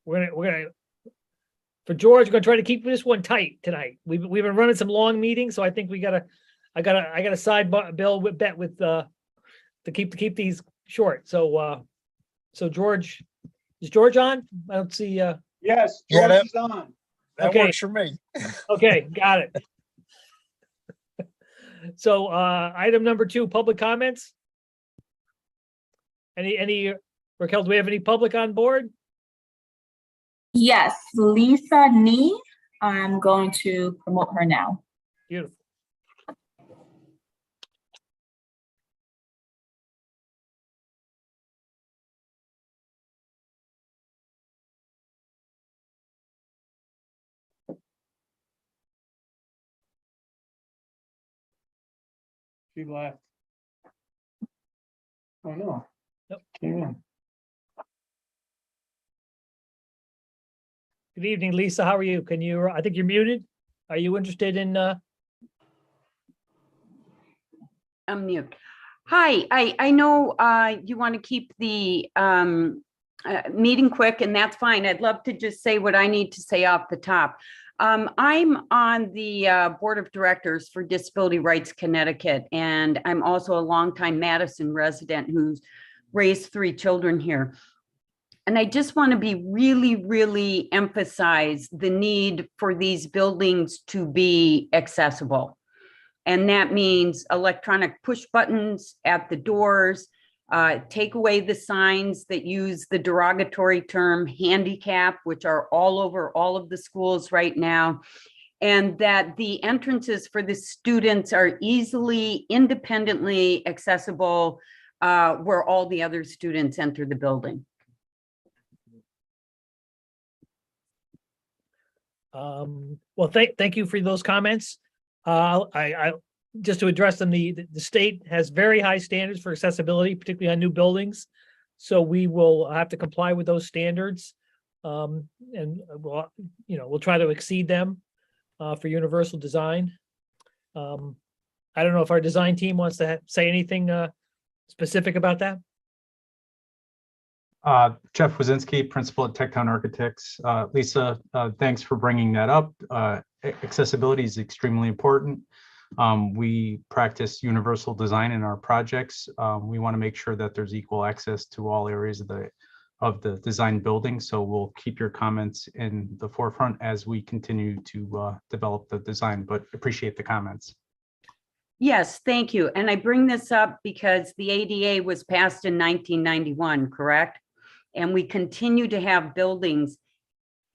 we're gonna for George, we're gonna try to keep this one tight tonight. We've been running some long meetings, so I think I got a side bill with bet with to keep these short. So George, is George on? I don't see Yes, Yeah, George is on. That Okay. works for me. okay, got it. So item number 2, public comments. Any Raquel, do we have any public on board? Yes, Lisa Nee. I'm going to promote her now. Beautiful. She left. Oh, no. Nope. Came in. Good evening, Lisa. How are you? Can you? I think you're muted. Are you interested in? I'm mute. Hi, I know you want to keep the meeting quick, and that's fine. I'd love to just say what I need to say off the top. I'm on the board of directors for Disability Rights Connecticut, and I'm also a longtime Madison resident who's raised 3 children here. And I just want to be really emphasize the need for these buildings to be accessible. And that means electronic push buttons at the doors, take away the signs that use the derogatory term handicap, which are all over all of the schools right now, and that the entrances for the students are easily, independently accessible where all the other students enter the building. Well, thank you for those comments. I just to address them, the state has very high standards for accessibility, particularly on new buildings. So we will have to comply with those standards. And we'll try to exceed them for universal design. I don't know if our design team wants to say anything specific about that. Jeff Wazinski, principal at Tech Town Architects. Lisa, thanks for bringing that up. Accessibility is extremely important. We practice universal design in our projects. We want to make sure that there's equal access to all areas of the design building. So we'll keep your comments in the forefront as we continue to develop the design, but appreciate the comments. Yes, thank you. And I bring this up because the ADA was passed in 1991, correct? And we continue to have buildings,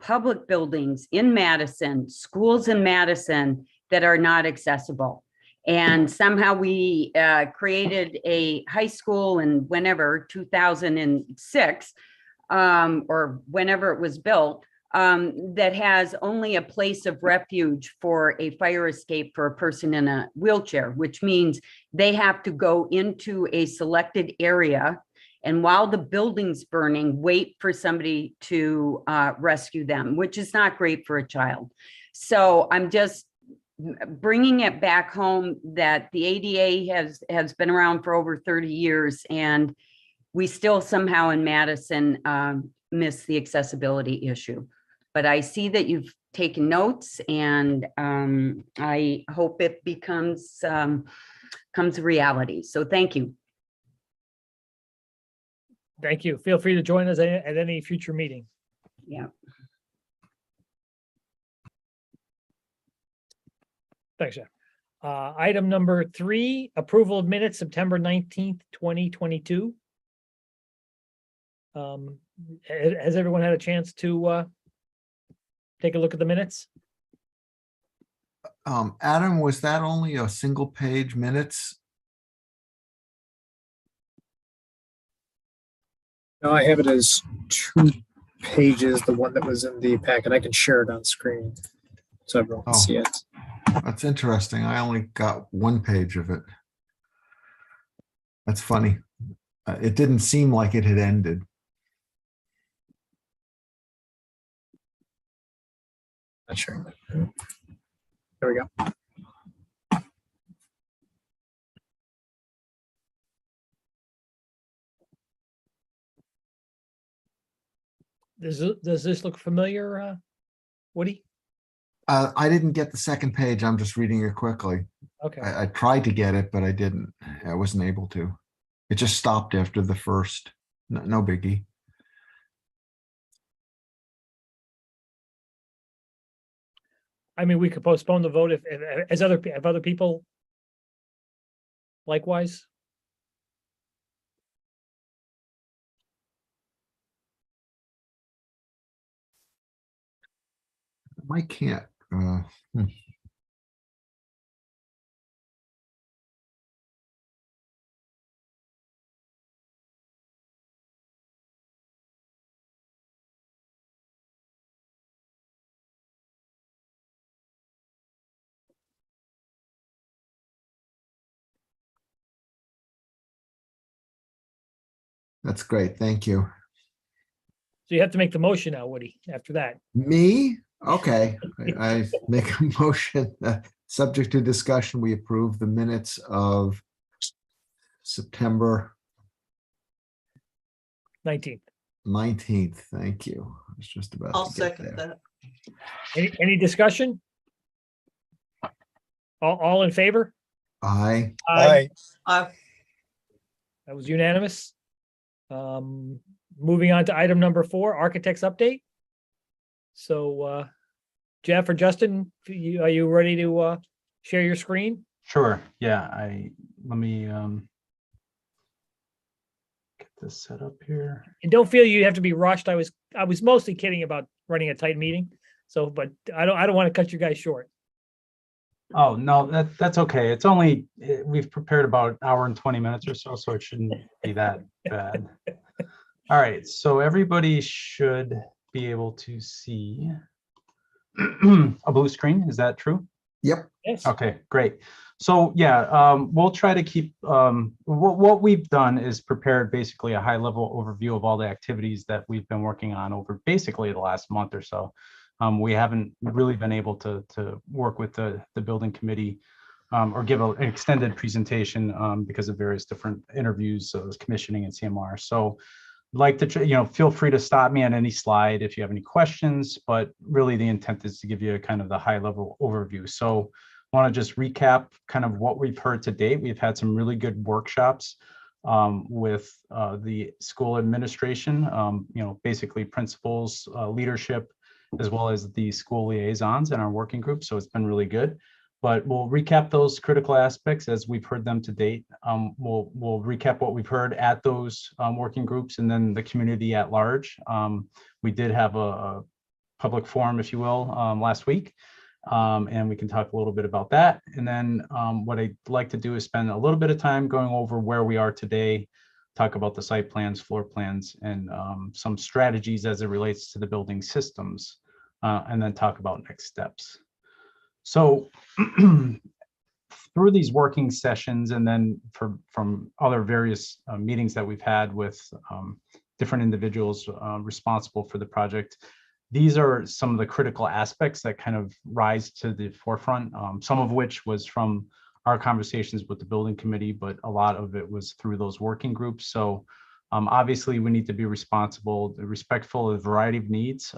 public buildings in Madison, schools in Madison that are not accessible. And somehow we created a high school in whenever, 2006, or whenever it was built, that has only a place of refuge for a fire escape for a person in a wheelchair, which means they have to go into a selected area, and while the building's burning, wait for somebody to rescue them, which is not great for a child. So I'm just bringing it back home that the ADA has been around for over 30 years, and we still somehow in Madison miss the accessibility issue. But I see that you've taken notes, and I hope it becomes a reality. So thank you. Thank you. Feel free to join us at any future meeting. Yeah. Thanks, Jeff. Item number 3, approval of minutes, September 19th, 2022. Has everyone had a chance to take a look at the minutes? Adam, was that only a single page minutes? No, I have it as 2 pages, the one that was in the packet. I can share it on screen so everyone can see it. That's interesting. I only got 1 page of it. That's funny. It didn't seem like it had ended. Not sure. There we go. Does this look familiar, Woody? I didn't get the second page. I'm just reading it quickly. Okay, I tried to get it, but I didn't. I wasn't able to. It just stopped after the first. No, no biggie. I mean, we could postpone the vote if other people likewise. I can't. That's great. Thank you. So you have to make the motion now, Woody, after that. Me? Okay. I make a motion that, subject to discussion, we approve the minutes of September 19th. 19th. Thank you. I was just about I'll to get second there. that. Any discussion? All in favor? Aye. Aye. That was unanimous. Moving on to item number 4, architect's update. So, Jeff or Justin, are you ready to share your screen? Sure. Yeah. Let me get this set up here. And don't feel you have to be rushed. I was mostly kidding about running a tight meeting. So, but I don't want to cut you guys short. Oh, no, that's okay. It's only, we've prepared about an hour and 20 minutes or so it shouldn't be that bad. All right, so everybody should be able to see a blue screen. Is that true? Yep. Yes. Okay, great. So yeah, we'll try to keep, what we've done is prepared basically a high level overview of all the activities that we've been working on over basically the last month or so. We haven't really been able to work with the building committee or give an extended presentation because of various different interviews, so commissioning and CMR. So like to, feel free to stop me on any slide if you have any questions, but really the intent is to give you a kind of the high level overview. So I want to just recap kind of what we've heard to date. We've had some really good workshops with the school administration, basically principals, leadership, as well as the school liaisons in our working group. So it's been really good. But we'll recap those critical aspects as we've heard them to date. We'll recap what we've heard at those working groups and then the community at large. We did have a public forum, if you will, last week, and we can talk a little bit about that. And then what I'd like to do is spend a little bit of time going over where we are today, talk about the site plans, floor plans, and some strategies as it relates to the building systems, and then talk about next steps. So through these working sessions and then from other various meetings that we've had with different individuals responsible for the project, these are some of the critical aspects that kind of rise to the forefront, some of which was from our conversations with the building committee, but a lot of it was through those working groups. So obviously we need to be responsible, respectful of the variety of needs,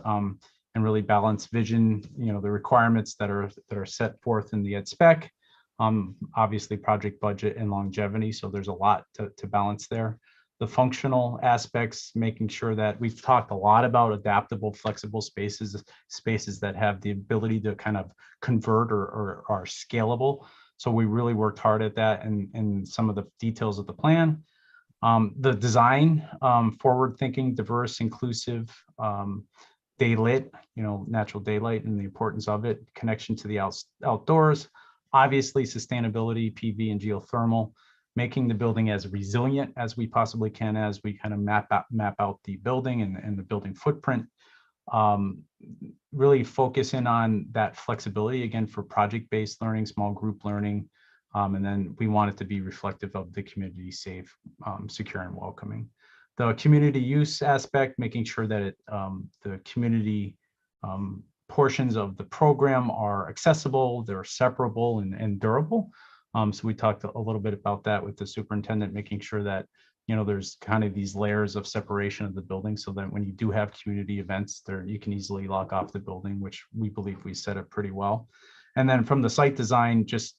and really balance vision, the requirements that are set forth in the ed spec, obviously project budget and longevity. So there's a lot to balance there. The functional aspects, making sure that we've talked a lot about adaptable, flexible spaces that have the ability to kind of convert or are scalable. So we really worked hard at that and some of the details of the plan. The design, forward-thinking, diverse, inclusive, daylit, natural daylight and the importance of it, connection to the outdoors, obviously sustainability, PV and geothermal, making the building as resilient as we possibly can as we kind of map out the building and the building footprint. Really focus in on that flexibility again for project-based learning, small group learning, and then we want it to be reflective of the community, safe, secure, and welcoming. The community use aspect, making sure that the community portions of the program are accessible, they're separable and durable. So we talked a little bit about that with the superintendent, making sure that there's kind of these layers of separation of the building so that when you do have community events there, you can easily lock off the building, which we believe we set up pretty well. And then from the site design, just,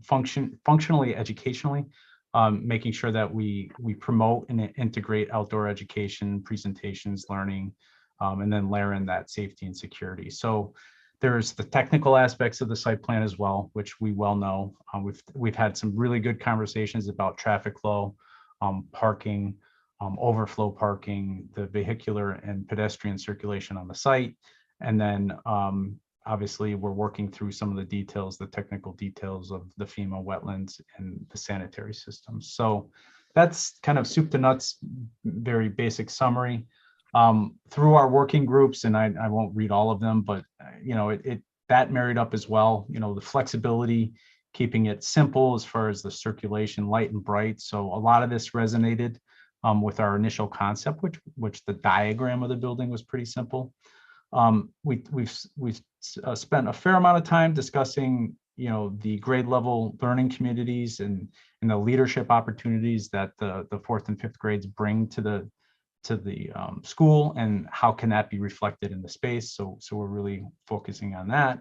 functionally, educationally, making sure that we promote and integrate outdoor education, presentations, learning, and then layer in that safety and security. So there's the technical aspects of the site plan as well, which we well know. We've had some really good conversations about traffic flow, parking, overflow parking, the vehicular and pedestrian circulation on the site. And then obviously we're working through some of the details, the technical details of the FEMA wetlands and the sanitary systems. So that's kind of soup to nuts, very basic summary. Through our working groups, and I won't read all of them, but that married up as well, the flexibility, keeping it simple as far as the circulation, light and bright. So a lot of this resonated with our initial concept, which the diagram of the building was pretty simple. We've spent a fair amount of time discussing, the grade level learning communities and the leadership opportunities that the 4th and 5th grades bring to the school, and how can that be reflected in the space. So we're really focusing on that.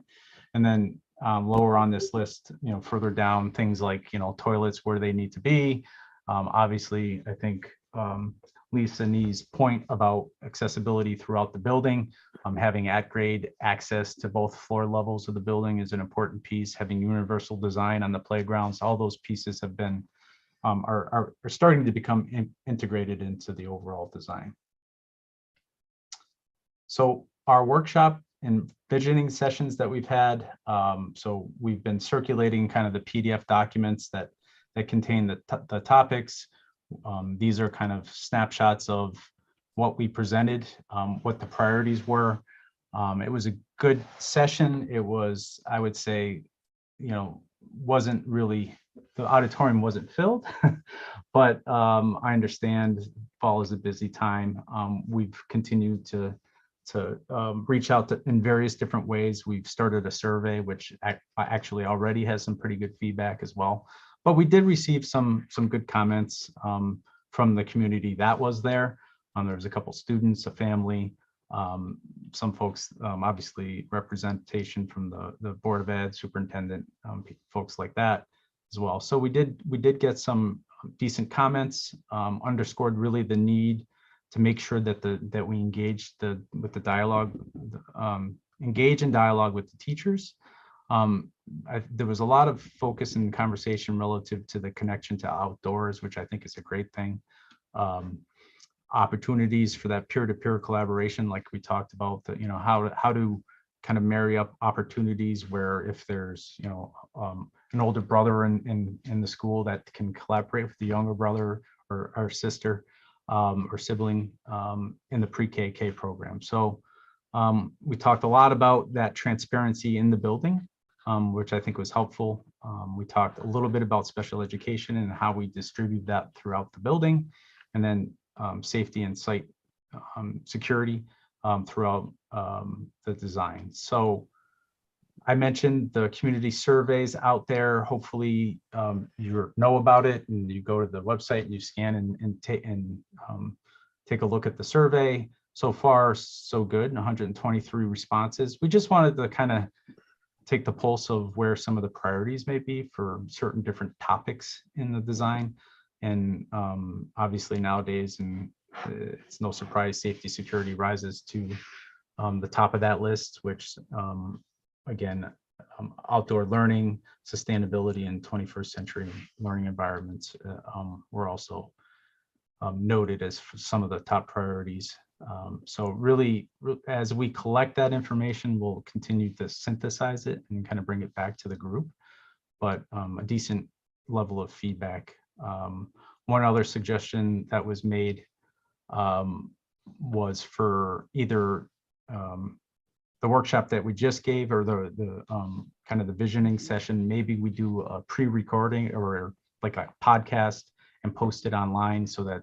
And then lower on this list, further down, things like, toilets where they need to be. Obviously, I think Lisa Nee's point about accessibility throughout the building, having at-grade access to both floor levels of the building is an important piece. Having universal design on the playgrounds, all those pieces have been are starting to become integrated into the overall design. So our workshop and fidgeting sessions that we've had, so we've been circulating kind of the PDF documents that contain the topics. These are kind of snapshots of what we presented, what the priorities were. It was a good session. It was, I would say, wasn't really, the auditorium wasn't filled, but I understand fall is a busy time. We've continued to reach out in various different ways. We've started a survey, which actually already has some pretty good feedback as well. But we did receive some good comments from the community that was there. There was a couple students, a family, some folks, obviously representation from the Board of Ed, superintendent, folks like that as well. So we did get some decent comments, underscored really the need to make sure that we engage with the dialogue, engage in dialogue with the teachers. There was a lot of focus and conversation relative to the connection to outdoors, which I think is a great thing. Opportunities for that peer-to-peer collaboration, like we talked about, that how to kind of marry up opportunities where if there's an older brother in the school that can collaborate with the younger brother or sister or sibling in the pre-K program. So we talked a lot about that transparency in the building, which I think was helpful. We talked a little bit about special education and how we distribute that throughout the building, and then safety and site security throughout the design. So I mentioned the community surveys out there. Hopefully you know about it, and you go to the website and you scan and take a look at the survey. So far, so good, 123 responses. We just wanted to kind of take the pulse of where some of the priorities may be for certain different topics in the design. And obviously nowadays, and it's no surprise, safety security rises to the top of that list, which again, outdoor learning, sustainability, and 21st century learning environments were also noted as some of the top priorities. So really, as we collect that information, we'll continue to synthesize it and kind of bring it back to the group, but a decent level of feedback. One other suggestion that was made was for either the workshop that we just gave or the kind of the visioning session, maybe we do a pre-recording or like a podcast and post it online so that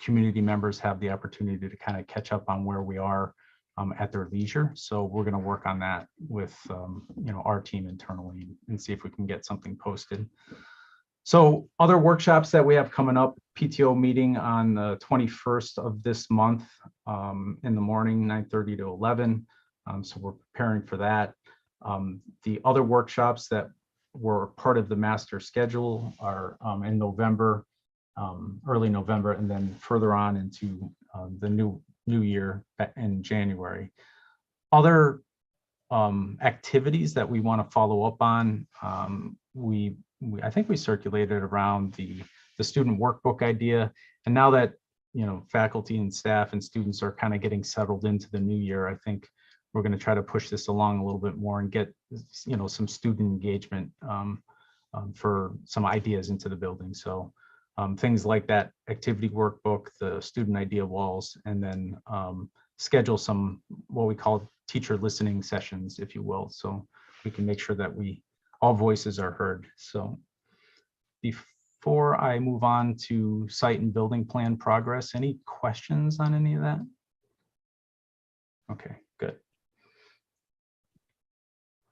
community members have the opportunity to kind of catch up on where we are at their leisure. So we're going to work on that with our team internally and see if we can get something posted. So other workshops that we have coming up, PTO meeting on the 21st of this month in the morning, 9:30 to 11. So we're preparing for that. The other workshops that were part of the master schedule are in November, early November, and then further on into the new year in January. Other activities that we want to follow up on, I think we circulated around the student workbook idea. And now that, faculty and staff and students are kind of getting settled into the new year, I think we're going to try to push this along a little bit more and get, some student engagement for some ideas into the building. So things like that activity workbook, the student idea walls, and then schedule some what we call teacher listening sessions, if you will. So we can make sure that all voices are heard. So before I move on to site and building plan progress, any questions on any of that? Okay, good.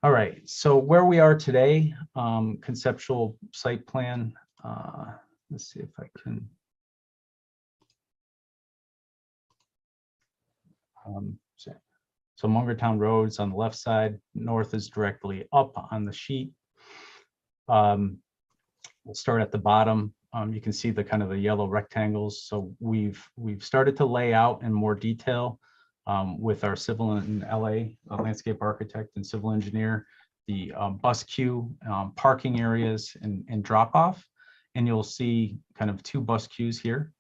All right, so where we are today, conceptual site plan. Let's see if I can. So Mungertown Road's on the left side, north is directly up on the sheet. We'll start at the bottom. You can see the kind of the yellow rectangles. So we've started to lay out in more detail with our civil and LA landscape architect and civil engineer, the bus queue, parking areas and drop off. And you'll see kind of two bus queues here.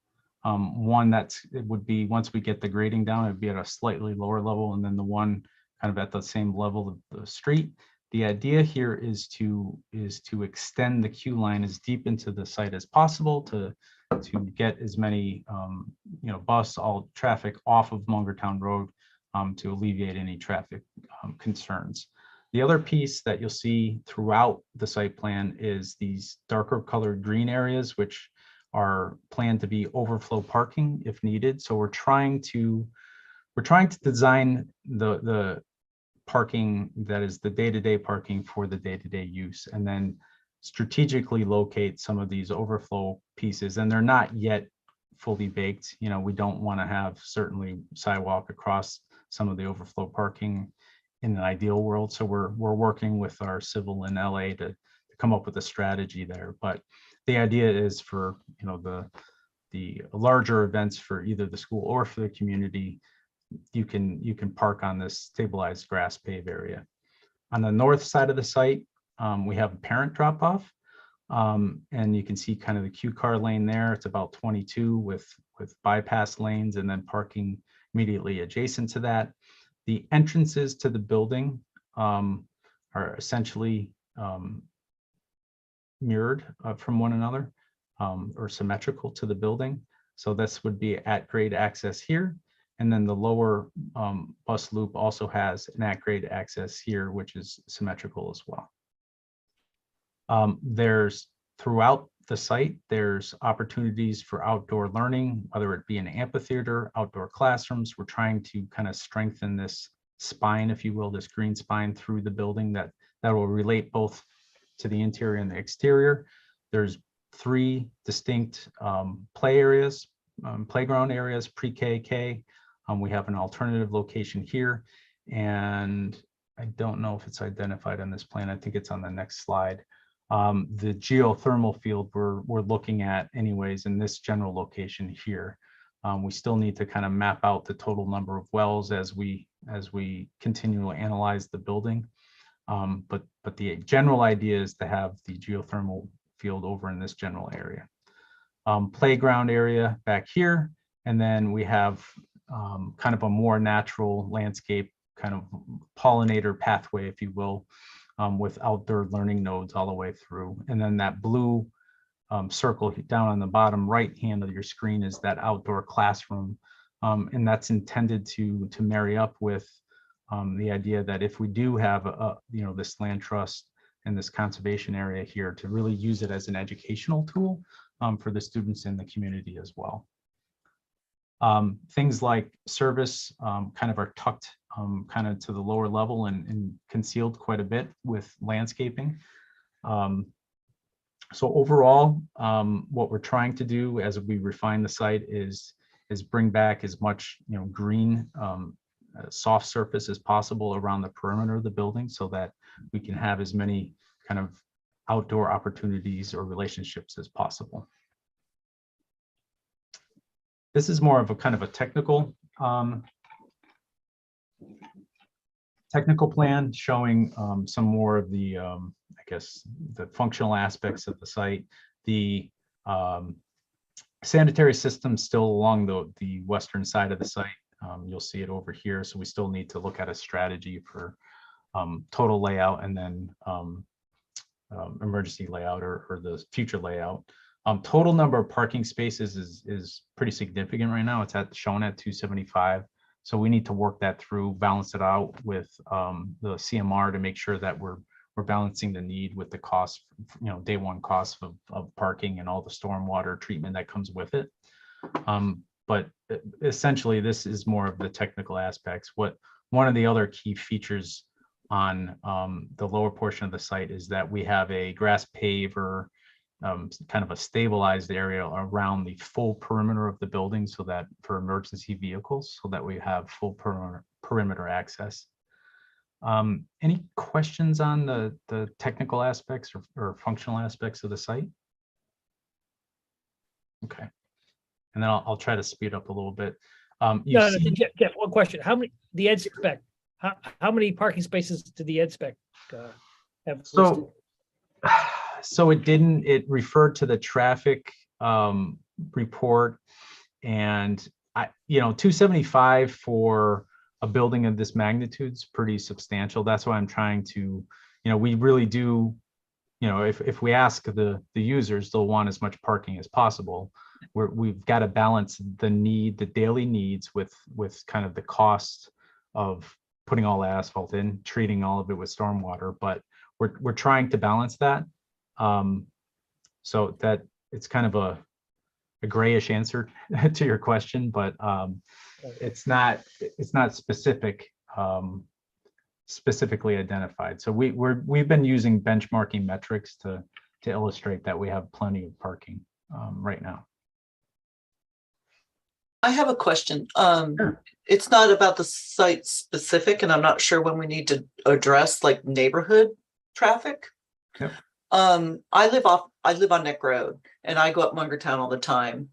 One it would be, once we get the grading down, it'd be at a slightly lower level, and then the one kind of at the same level of the street. The idea here is to extend the queue line as deep into the site as possible to get as many bus all traffic off of Mungertown Road to alleviate any traffic concerns. The other piece that you'll see throughout the site plan is these darker colored green areas, which are planned to be overflow parking if needed. So we're trying to design the parking that is the day-to-day parking for the day-to-day use, and then strategically locate some of these overflow pieces. And they're not yet fully baked. We don't want to have certainly sidewalk across some of the overflow parking in an ideal world. So we're working with our civil in LA to come up with a strategy there. But the idea is for the larger events for either the school or for the community, you can park on this stabilized grass pave area. On the north side of the site, we have a parent drop off, and you can see kind of the queue car lane there. It's about 22 with bypass lanes and then parking immediately adjacent to that. The entrances to the building are essentially mirrored from one another or symmetrical to the building. So this would be at grade access here. And then the lower bus loop also has an at grade access here, which is symmetrical as well. There's throughout the site, there's opportunities for outdoor learning, whether it be an amphitheater, outdoor classrooms. We're trying to kind of strengthen this spine, if you will, this green spine through the building that will relate both to the interior and the exterior. There's 3 distinct play areas, playground areas, pre-K, K. We have an alternative location here, and I don't know if it's identified on this plan. I think it's on the next slide. The geothermal field we're looking at anyways in this general location here. We still need to kind of map out the total number of wells as we continue to analyze the building. But the general idea is to have the geothermal field over in this general area. Playground area back here, and then we have kind of a more natural landscape, kind of pollinator pathway, if you will, with outdoor learning nodes all the way through. And then that blue circle down on the bottom right hand of your screen is that outdoor classroom. And that's intended to marry up with the idea that if we do have this land trust and this conservation area here, to really use it as an educational tool for the students in the community as well. Things like service kind of are tucked kind of to the lower level and concealed quite a bit with landscaping. So overall, what we're trying to do as we refine the site is bring back as much, green, soft surface as possible around the perimeter of the building so that we can have as many kind of outdoor opportunities or relationships as possible. This is more of a kind of a technical plan showing some more of the, I guess, the functional aspects of the site. The sanitary system still along the western side of the site. You'll see it over here. So we still need to look at a strategy for total layout and then emergency layout or the future layout. Total number of parking spaces is pretty significant right now. It's shown at 275. So we need to work that through, balance it out with the CMR to make sure that we're balancing the need with the cost, day one cost of parking and all the stormwater treatment that comes with it. But essentially, this is more of the technical aspects. One of the other key features on the lower portion of the site is that we have a grass paver, kind of a stabilized area around the full perimeter of the building so that for emergency vehicles, so that we have full perimeter access. Any questions on the technical aspects or functional aspects of the site? Okay. And then I'll try to speed up a little bit. Jeff, one question. How many, the ed spec, how many parking spaces did the ed spec have listed? So it referred to the traffic report, and 275 for a building of this magnitude is pretty substantial. That's why I'm trying to, we really do, if we ask the users, they'll want as much parking as possible. We've got to balance the daily needs with kind of the cost of putting all the asphalt in, treating all of it with stormwater, but we're trying to balance that. So that it's kind of a grayish answer to your question, but it's not specifically identified. So we've been using benchmarking metrics to illustrate that we have plenty of parking right now. I have a question. Sure. It's not about the site specific, and I'm not sure when we need to address like neighborhood traffic. Yep. I live on Neck Road, and I go up Mungertown all the time.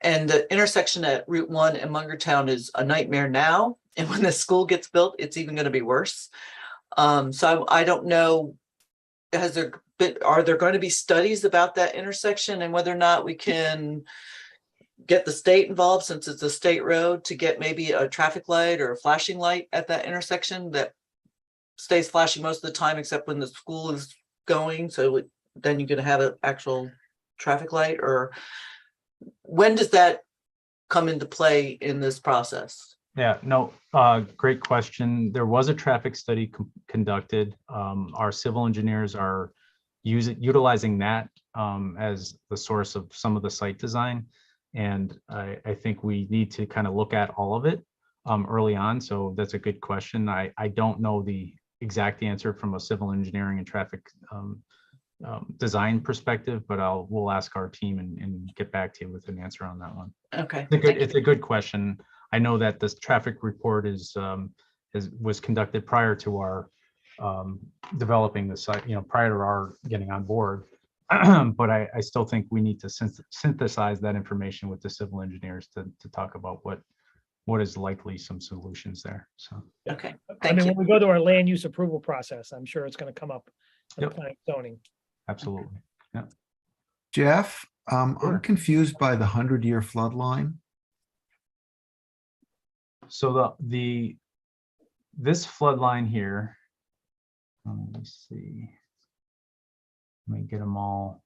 And the intersection at Route 1 and Mungertown is a nightmare now. And when the school gets built, it's even going to be worse. So I don't know, are there going to be studies about that intersection and whether or not we can get the state involved, since it's a state road, to get maybe a traffic light or a flashing light at that intersection that stays flashing most of the time, except when the school is going. So then you're going to have an actual traffic light, or when does that come into play in this process? Yeah, no, great question. There was a traffic study conducted. Our civil engineers are utilizing that as the source of some of the site design. And I think we need to kind of look at all of it early on. So that's a good question. I don't know the exact answer from a civil engineering and traffic design perspective, but we'll ask our team and get back to you with an answer on that one. Okay. It's a good question. I know that this traffic report was conducted prior to our developing the site, prior to our getting on board. But I still think we need to synthesize that information with the civil engineers to talk about what is likely some solutions there. So Okay. I mean, when we go to our land use approval process, I'm sure it's going to come up in Yep. planning zoning. Absolutely. Yeah. Jeff, Sure. I'm confused by the 100-year flood line. So this flood line here, let me see. Let me get them all.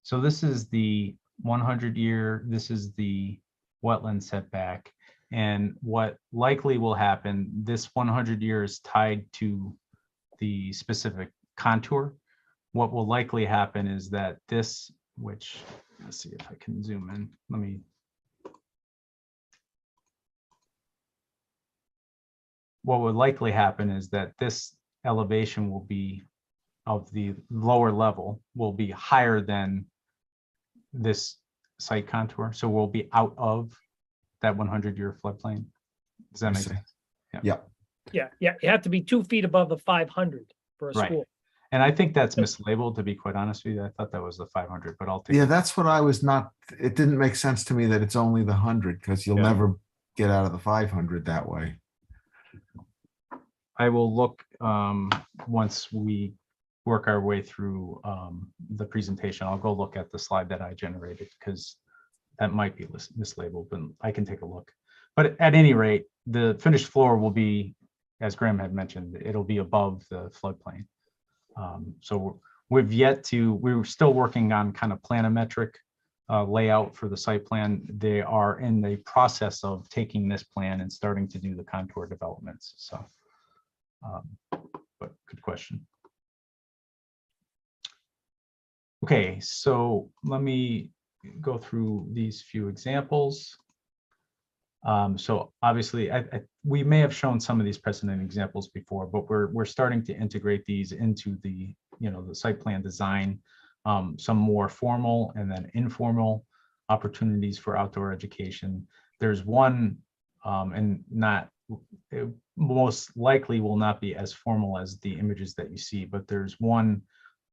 So this is the 100-year, this is the wetland setback. And what likely will happen, this 100 years is tied to the specific contour. What will likely happen is that this, which, let's see if I can zoom in. What would likely happen is that this elevation will be of the lower level will be higher than this site contour. So we'll be out of that 100-year floodplain. Does that I make see. sense? Yep. Yeah, you have to be 2 feet above the 500 for a Right. school. And I think that's mislabeled, to be quite honest with you. I thought that was the 500, but I'll take Yeah, it. that's what I was not, it didn't make sense to me that it's only the 100 because you'll Yeah. never get out of the 500 that way. I will look once we work our way through the presentation. I'll go look at the slide that I generated because that might be mislabeled, but I can take a look. But at any rate, the finished floor will be, as Graham had mentioned, it'll be above the floodplain. So we're still working on kind of planimetric layout for the site plan. They are in the process of taking this plan and starting to do the contour developments. So, but good question. Okay, so let me go through these few examples. So obviously, we may have shown some of these precedent examples before, but we're starting to integrate these into the the site plan design. Some more formal and then informal opportunities for outdoor education. There's one, and it most likely will not be as formal as the images that you see, but there's one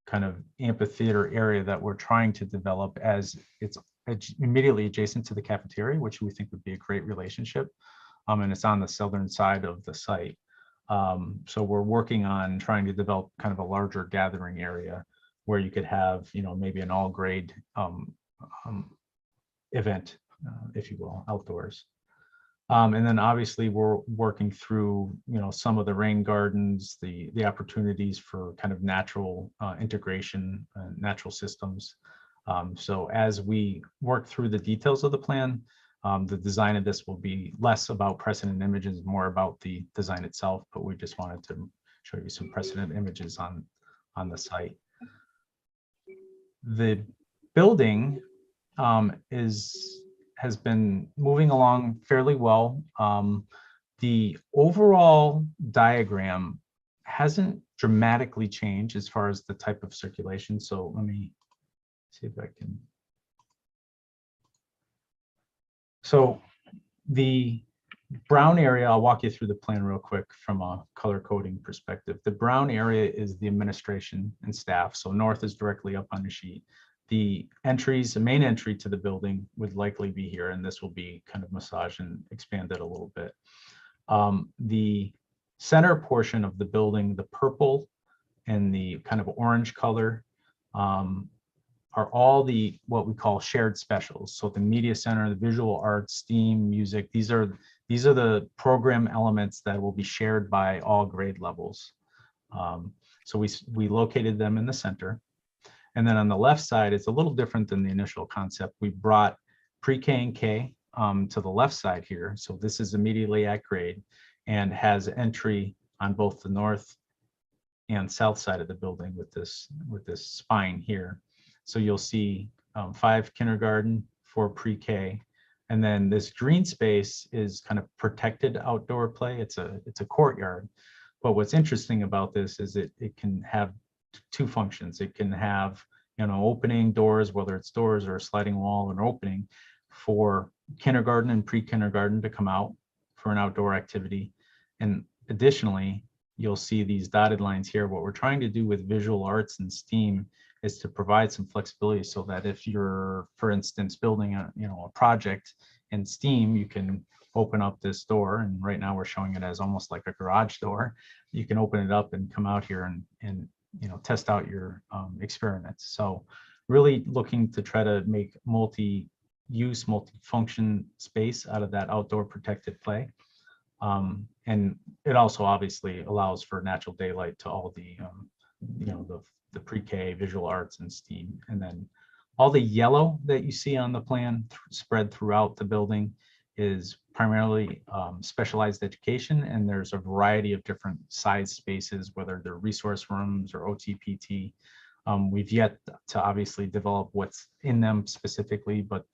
kind of amphitheater area that we're trying to develop as it's immediately adjacent to the cafeteria, which we think would be a great relationship. And it's on the southern side of the site. So we're working on trying to develop kind of a larger gathering area where you could have, maybe an all grade event, if you will, outdoors. And then obviously we're working through, some of the rain gardens, the opportunities for kind of natural integration, natural systems. So as we work through the details of the plan, the design of this will be less about precedent images, more about the design itself, but we just wanted to show you some precedent images on the site. The building has been moving along fairly well. The overall diagram hasn't dramatically changed as far as the type of circulation. So let me see if I can. So the brown area, I'll walk you through the plan real quick from a color coding perspective. The brown area is the administration and staff. So north is directly up on the sheet. The main entry to the building would likely be here, and this will be kind of massaged and expanded a little bit. The center portion of the building, the purple and the kind of orange color, are all what we call shared specials. So the media center, the visual arts, STEAM, music, these are the program elements that will be shared by all grade levels. So we located them in the center. And then on the left side, it's a little different than the initial concept. We brought pre-K and K to the left side here. So this is immediately at grade and has entry on both the north and south side of the building with this spine here. So you'll see 5 kindergarten, 4 pre-K, and then this green space is kind of protected outdoor play. It's a courtyard, but what's interesting about this is it can have 2 functions. It can have opening doors, whether it's doors or a sliding wall, or an opening for kindergarten and pre-kindergarten to come out for an outdoor activity. And additionally, you'll see these dotted lines here. What we're trying to do with visual arts and STEAM is to provide some flexibility so that if you're, for instance, building a project in STEAM, you can open up this door, and right now we're showing it as almost like a garage door. You can open it up and come out here and test out your experiments. So really looking to try to make multi-use, multi-function space out of that outdoor protected play. And it also obviously allows for natural daylight to all the the pre-K, visual arts, and STEAM. And then all the yellow that you see on the plan spread throughout the building is primarily specialized education, and there's a variety of different size spaces, whether they're resource rooms or OTPT. We've yet to obviously develop what's in them specifically, but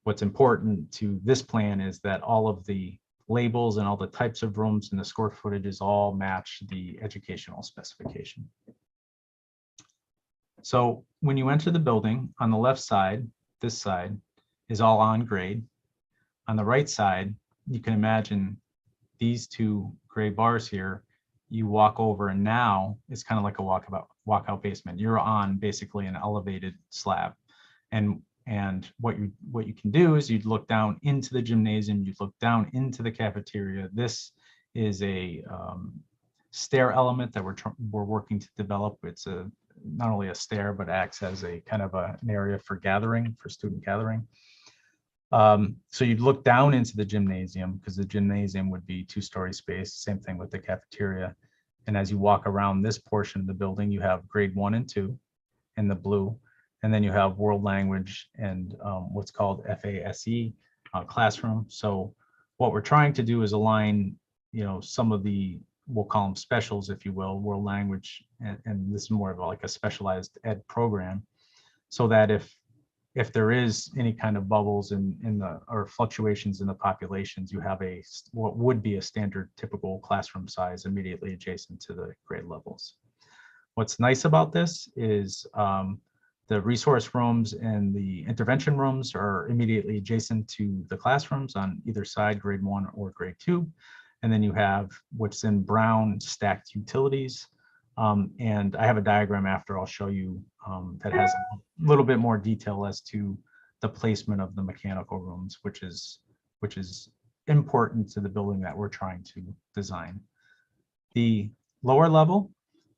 what's important to this plan is that all of the labels and all the types of rooms and the square footages all match the educational specification. So when you enter the building, on the left side, this side is all on grade. On the right side, you can imagine these two gray bars here, you walk over and now it's kind of like a walkout basement. You're on basically an elevated slab. And what you can do is you'd look down into the gymnasium, you'd look down into the cafeteria. This is a stair element that we're working to develop. It's not only a stair, but acts as a kind of an area for gathering, for student gathering. So you'd look down into the gymnasium because the gymnasium would be two-story space, same thing with the cafeteria. And as you walk around this portion of the building, you have grade 1 and 2 in the blue. And then you have world language and what's called FASE classroom. So what we're trying to do is align, some of the, we'll call them specials, if you will, world language, and this is more of like a specialized ed program, so that if there is any kind of bubbles in the or fluctuations in the populations, you have what would be a standard typical classroom size immediately adjacent to the grade levels. What's nice about this is the resource rooms and the intervention rooms are immediately adjacent to the classrooms on either side, grade 1 or grade 2. And then you have what's in brown stacked utilities. And I have a diagram after I'll show you that has a little bit more detail as to the placement of the mechanical rooms, which is important to the building that we're trying to design. The lower level,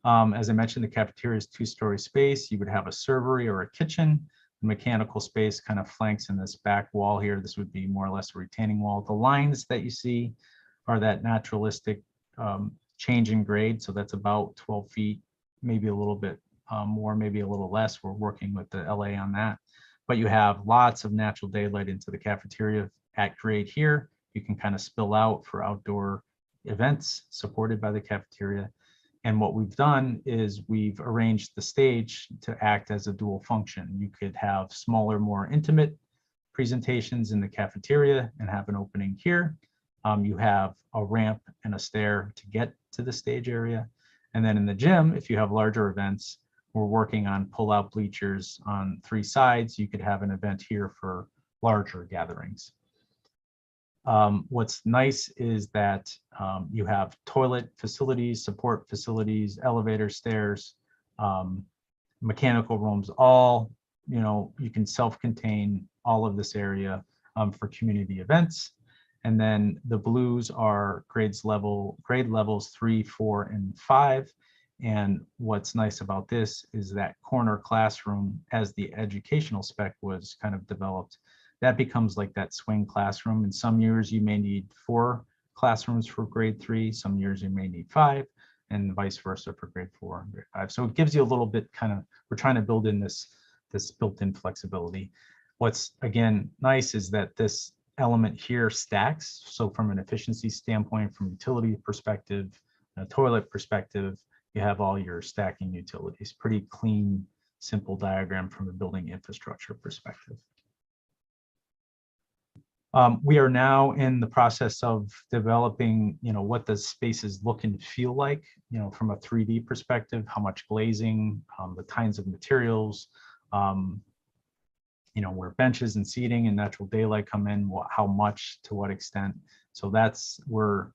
as I mentioned, the cafeteria is two-story space. You would have a servery or a kitchen. The mechanical space kind of flanks in this back wall here. This would be more or less a retaining wall. The lines that you see are that naturalistic change in grade. So that's about 12 feet, maybe a little bit more, maybe a little less. We're working with the LA on that. But you have lots of natural daylight into the cafeteria at grade here. You can kind of spill out for outdoor events supported by the cafeteria. And what we've done is we've arranged the stage to act as a dual function. You could have smaller, more intimate presentations in the cafeteria and have an opening here. You have a ramp and a stair to get to the stage area. And then in the gym, if you have larger events, we're working on pull-out bleachers on 3 sides. You could have an event here for larger gatherings. What's nice is that you have toilet facilities, support facilities, elevator, stairs, mechanical rooms, all, you can self-contain all of this area for community events. And then the blues are grade levels 3, 4, and 5. And what's nice about this is that corner classroom, as the educational spec was kind of developed, that becomes like that swing classroom. In some years, you may need 4 classrooms for grade 3. Some years you may need 5, and vice versa for grade 4 and grade 5. So it gives you a little bit we're trying to build in this built-in flexibility. What's again nice is that this element here stacks. So from an efficiency standpoint, from utility perspective, a toilet perspective, you have all your stacking utilities. Pretty clean, simple diagram from a building infrastructure perspective. We are now in the process of developing, what the spaces look and feel like, from a 3D perspective, how much glazing, the kinds of materials, where benches and seating and natural daylight come in, how much, to what extent. So that's where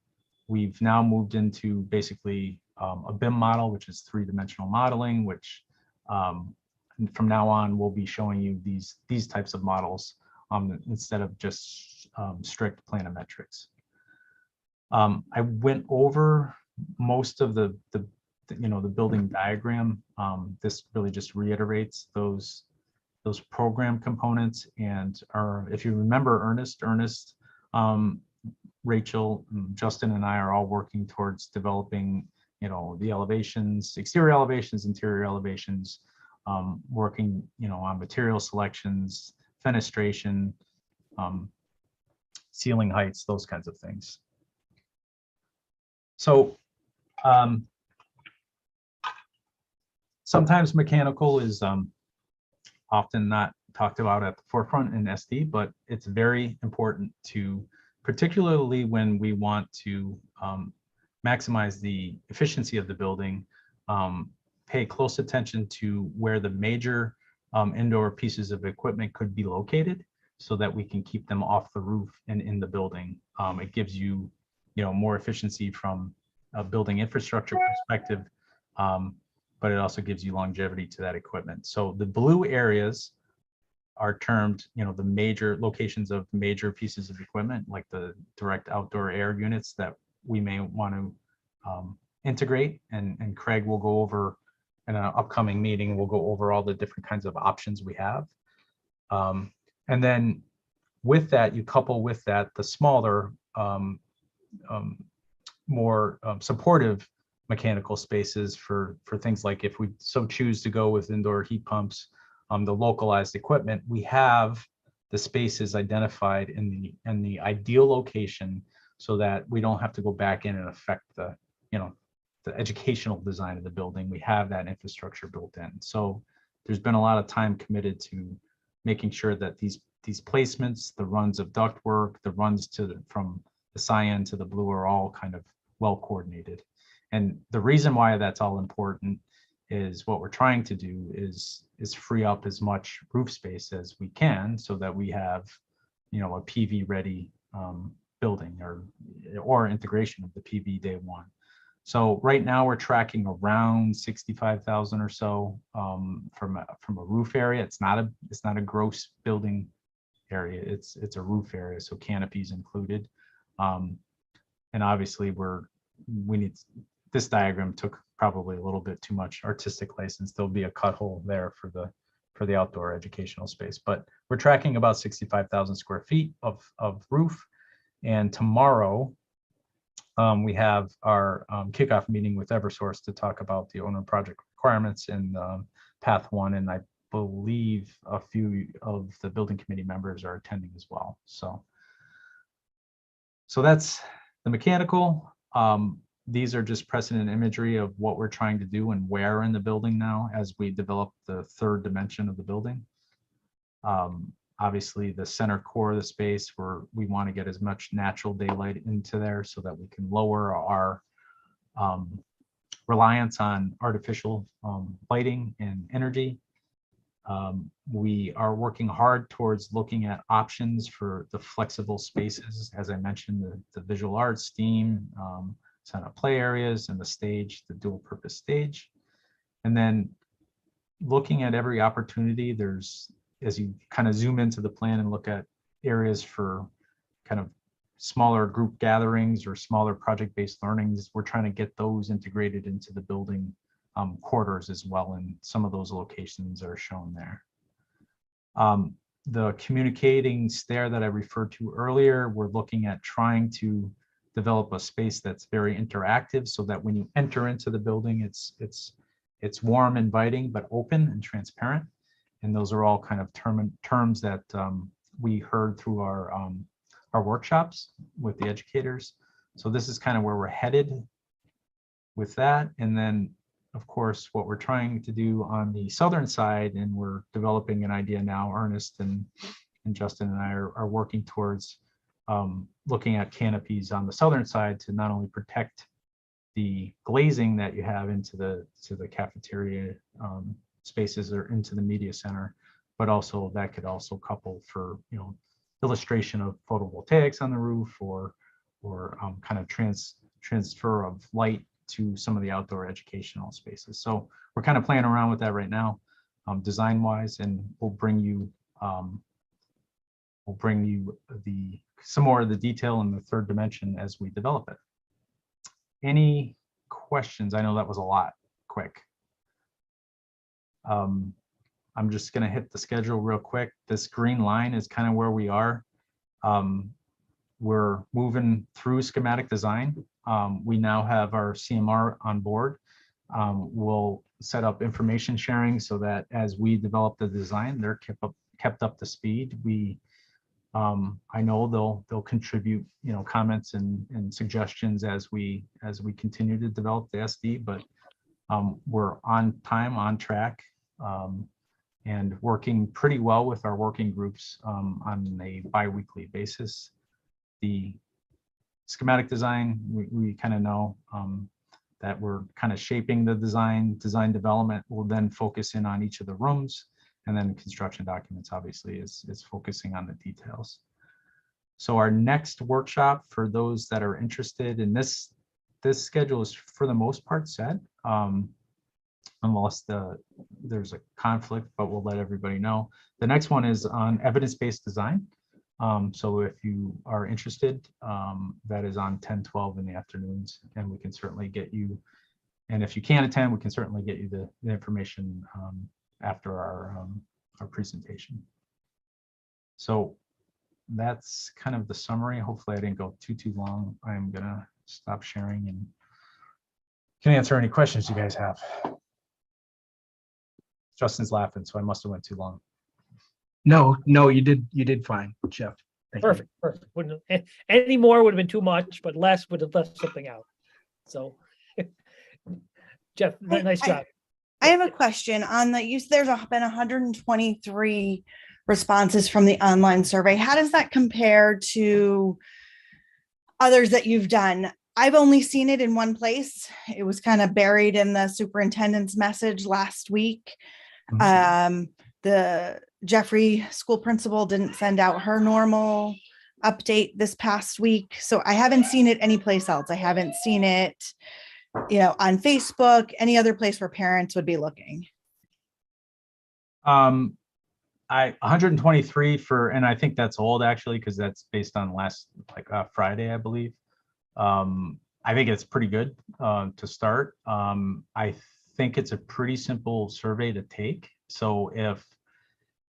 we've now moved into basically a Bim model, which is 3-dimensional modeling, which from now on, we'll be showing you these types of models instead of just strict planimetrics. I went over most of the building diagram. This really just reiterates those program components. And if you remember Ernest, Rachel, Justin, and I are all working towards developing, the elevations, exterior elevations, interior elevations, working, on material selections, fenestration, ceiling heights, those kinds of things. So sometimes mechanical is often not talked about at the forefront in SD, but it's very important to, particularly when we want to maximize the efficiency of the building. pay close attention to where the major indoor pieces of equipment could be located so that we can keep them off the roof and in the building. It gives you, more efficiency from a building infrastructure perspective, but it also gives you longevity to that equipment. So the blue areas are termed, the major locations of major pieces of equipment, like the direct outdoor air units that we may want to integrate. And Craig will go over in an upcoming meeting, we'll go over all the different kinds of options we have. And then with that, you couple with that the smaller, more supportive mechanical spaces for things like if we so choose to go with indoor heat pumps, the localized equipment, we have the spaces identified in the ideal location so that we don't have to go back in and affect the educational design of the building. We have that infrastructure built in. So there's been a lot of time committed to making sure that these placements, the runs of ductwork, the runs from the cyan to the blue are all kind of well coordinated. And the reason why that's all important is what we're trying to do is free up as much roof space as we can so that we have, a PV ready building or integration of the PV day one. So right now we're tracking around 65,000 or so from a roof area. It's not a gross building area. It's a roof area, so canopies included. And obviously we need, this diagram took probably a little bit too much artistic license. There'll be a cut hole there for the outdoor educational space, but we're tracking about 65,000 square feet of roof. And tomorrow we have our kickoff meeting with Eversource to talk about the owner project requirements in Path 1. And I believe a few of the building committee members are attending as well. So that's the mechanical. These are just precedent imagery of what we're trying to do and where in the building now as we develop the third dimension of the building. Obviously, the center core of the space where we want to get as much natural daylight into there so that we can lower our reliance on artificial lighting and energy. We are working hard towards looking at options for the flexible spaces. As I mentioned, the visual arts, STEAM, center play areas, and the stage, the dual purpose stage. And then looking at every opportunity, there's, as you kind of zoom into the plan and look at areas for kind of smaller group gatherings or smaller project-based learnings, we're trying to get those integrated into the building quarters as well. And some of those locations are shown there. The communicating stair that I referred to earlier, we're looking at trying to develop a space that's very interactive so that when you enter into the building, it's warm, inviting, but open and transparent. And those are all kind of terms that we heard through our workshops with the educators. So this is kind of where we're headed with that. And then, of course, what we're trying to do on the southern side, and we're developing an idea now, Ernest and Justin and I are working towards looking at canopies on the southern side to not only protect the glazing that you have into the cafeteria spaces or into the media center, but also that could also couple for illustration of photovoltaics on the roof or kind of transfer of light to some of the outdoor educational spaces. So we're kind of playing around with that right now, design wise, and we'll bring you some more of the detail in the third dimension as we develop it. Any questions? I know that was a lot quick. I'm just going to hit the schedule real quick. This green line is kind of where we are. We're moving through schematic design. We now have our CMR on board. We'll set up information sharing so that as we develop the design, they're kept up to speed. I know they'll contribute, comments and suggestions as we continue to develop the SD, but we're on time, on track, and working pretty well with our working groups on a bi-weekly basis. The schematic design, we kind of know that we're kind of shaping the design development. We'll then focus in on each of the rooms, and then construction documents obviously is focusing on the details. So our next workshop, for those that are interested in this schedule, is for the most part set, unless there's a conflict, but we'll let everybody know. The next one is on evidence-based design. So if you are interested, that is on 10/12 in the afternoons, and we can certainly get you, and if you can't attend, we can certainly get you the information after our presentation. So that's kind of the summary. Hopefully I didn't go too long. I'm gonna stop sharing and can answer any questions you guys have. Justin's laughing, so I must have went too long. No, you did fine, Jeff. Thank you. Perfect. Wouldn't any more would have been too much, but less would have left something out. So, Jeff, nice job. I have a question on the use. There's been 123 responses from the online survey. How does that compare to others that you've done? I've only seen it in one place. It was kind of buried in the superintendent's message last week. The Jeffrey school principal didn't send out her normal update this past week. So I haven't seen it anyplace else. I haven't seen it, on Facebook, any other place where parents would be looking. 123 for, and I think that's old actually, because that's based on last Friday, I believe. I think it's pretty good to start. I think it's a pretty simple survey to take. So if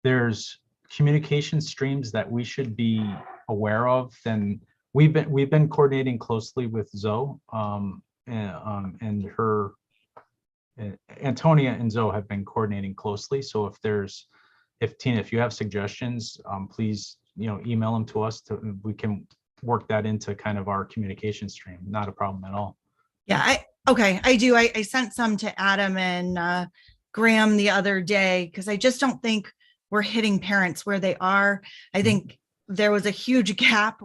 there's communication streams that we should be aware of, then we've been coordinating closely with Zoe, and her Antonia and Zoe have been coordinating closely. So if Tina, if you have suggestions, please email them to us. We can work that into kind of our communication stream. Not a problem at all. Yeah, I do. I sent some to Adam and Graham the other day because I just don't think we're hitting parents where they are. I think there was a huge gap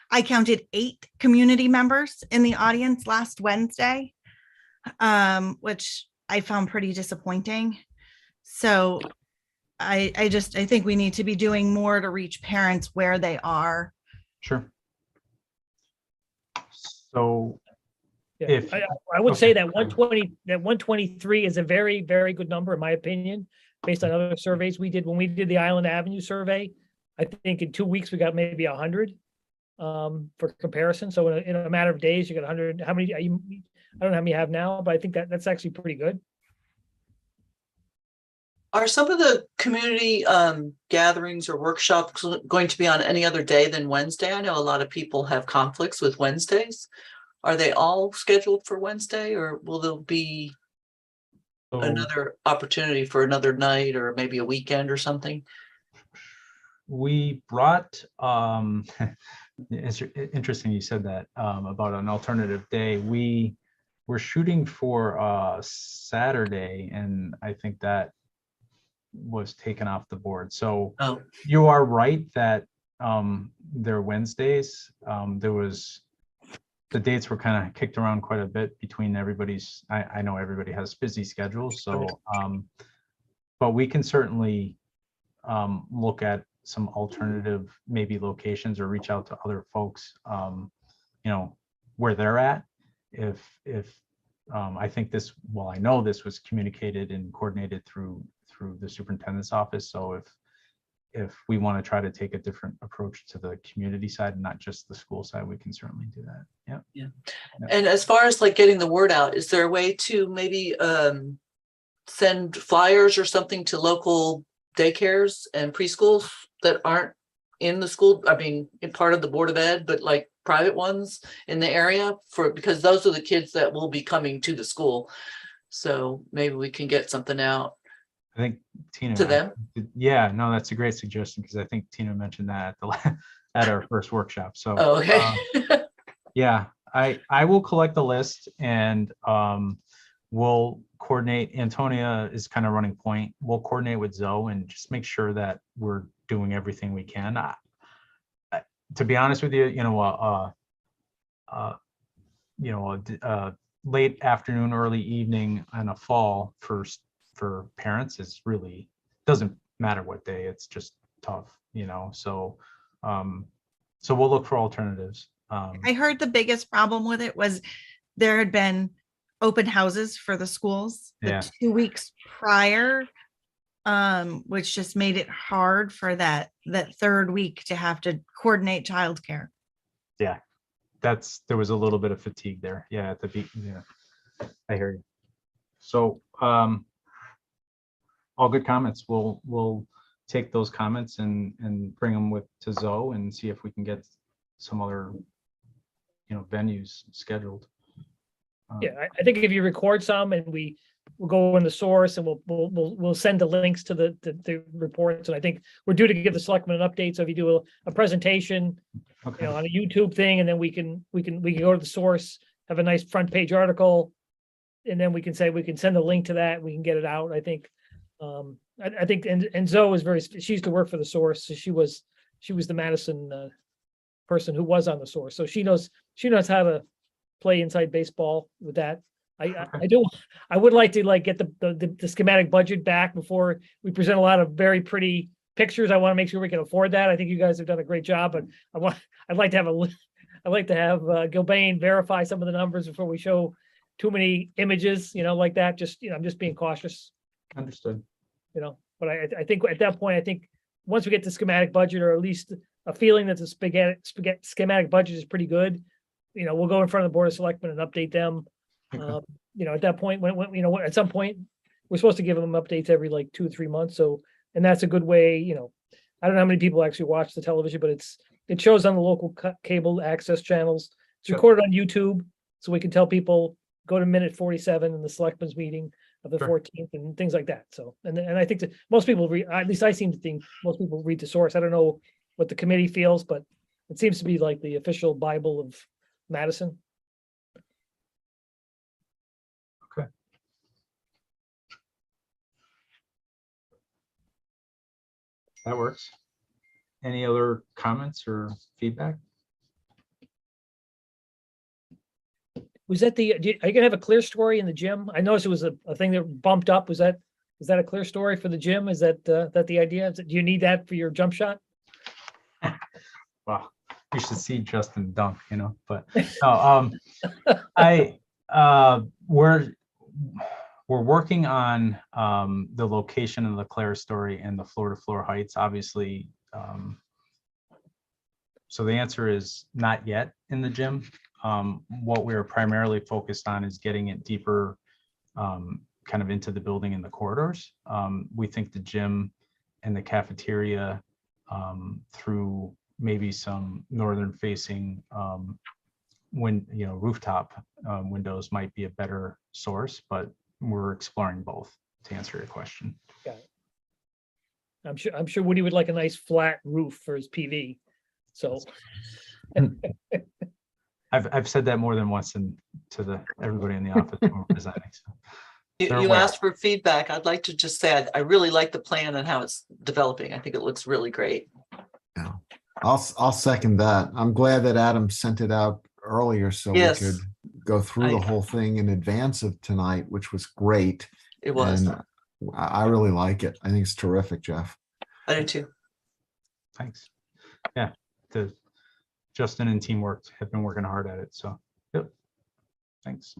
I counted 8 community members in the audience last Wednesday, which I found pretty disappointing. So I think we need to be doing more to reach parents where they are. Sure. So Yeah, if I would say that 123 is a very, very good number, in my opinion, based on other surveys we did. When we did the Island Avenue survey, I think in 2 weeks we got maybe 100 for comparison. So in a matter of days, you got 100. How many? I don't know how many you have now, but I think that's actually pretty good. Are some of the community gatherings or workshops going to be on any other day than Wednesday? I know a lot of people have conflicts with Wednesdays. Are they all scheduled for Wednesday, or will there be another opportunity for another night or maybe a weekend or something? We brought, it's interesting you said that about an alternative day. We're shooting for Saturday, and I think that was taken off the board. So you are right that they're Wednesdays. The dates were kind of kicked around quite a bit between everybody's. I know everybody has busy schedules, so but we can certainly look at some alternative maybe locations or reach out to other folks where they're at. If I think I know this was communicated and coordinated through the superintendent's office. So if we want to try to take a different approach to the community side and not just the school side, we can certainly do that. Yeah. And as far as getting the word out, is there a way to maybe send flyers or something to local daycares and preschools that aren't in the school? I mean, in part of the Board of Ed, but private ones in the area, because those are the kids that will be coming to the school. So maybe we can get something out. I think Tina to them. Yeah, no, that's a great suggestion, because I think Tina mentioned that at our first workshop. So okay. Yeah, I will collect the list, and we'll coordinate. Antonia is kind of running point. We'll coordinate with Zoe and just make sure that we're doing everything we can. To be honest with you, late afternoon, early evening on a fall for parents is really, doesn't matter what day, it's just tough, so we'll look for alternatives. I heard the biggest problem with it was there had been open houses for the schools Yeah. the 2 weeks prior, which just made it hard for that third week to have to coordinate childcare. Yeah, there was a little bit of fatigue there. Yeah, at the beat. Yeah, I hear you. So, all good comments. We'll take those comments and bring them to Zoe and see if we can get some other, venues scheduled. Yeah, I think if you record some and we'll go in the source and we'll send the links to the reports. And I think we're due to give the selectmen an update. So if you do a presentation, Okay. on a YouTube thing, and then we can go to the source, have a nice front page article, and then we can send a link to that. We can get it out. I think, I think, and Zoe is she used to work for the source. So she was the Madison person who was on the source. So she knows how to play inside baseball with that. I would like to get the schematic budget back before we present a lot of very pretty pictures. I want to make sure we can afford that. I think you guys have done a great job, but I'd like to have Gilbane verify some of the numbers before we show too many images, like that. Just, I'm just being cautious, Understood. but I think at that point, I think once we get the schematic budget, or at least a feeling that the schematic budget is pretty good, we'll go in front of the Board of Selectmen and update them. Okay. At that point, when at some point, we're supposed to give them updates every 2 or 3 months. So, and that's a good way, I don't know how many people actually watch the television, but it shows on the local cable access channels. It's Sure. recorded on YouTube, so we can tell people, go to minute 47 in the selectmen's meeting of the Sure. 14th and things like that. So, and I think that most people read, at least I seem to think most people read the source. I don't know what the committee feels, but it seems to be like the official Bible of Madison. Okay. That works. Any other comments or feedback? Was that are you gonna have a clear story in the gym? I noticed it was a thing that bumped up. Is that a clear story for the gym? Is that the idea? Do you need that for your jump shot? Well, you should see Justin dunk, but we're working on the location of the Claire story and the floor-to-floor heights, obviously. So the answer is not yet in the gym. What we're primarily focused on is getting it deeper, kind of into the building in the corridors. We think the gym and the cafeteria, through maybe some northern facing rooftop windows might be a better source, but we're exploring both to answer your question. Got it. I'm sure Woody would like a nice flat roof for his PV. So I've said that more than once to everybody in the office when we're designing. So they're You aware. asked for feedback. I'd like to just say, I really like the plan and how it's developing. I think it looks really great. Yeah. I'll second that. I'm glad that Adam sent it out earlier so Yes. we could go through the I- whole thing in advance of tonight, which was great. It was. And I really like it. I think it's terrific, Jeff. I do too. Thanks. Yeah, the Justin and team have been working hard at it. So, yep. Thanks.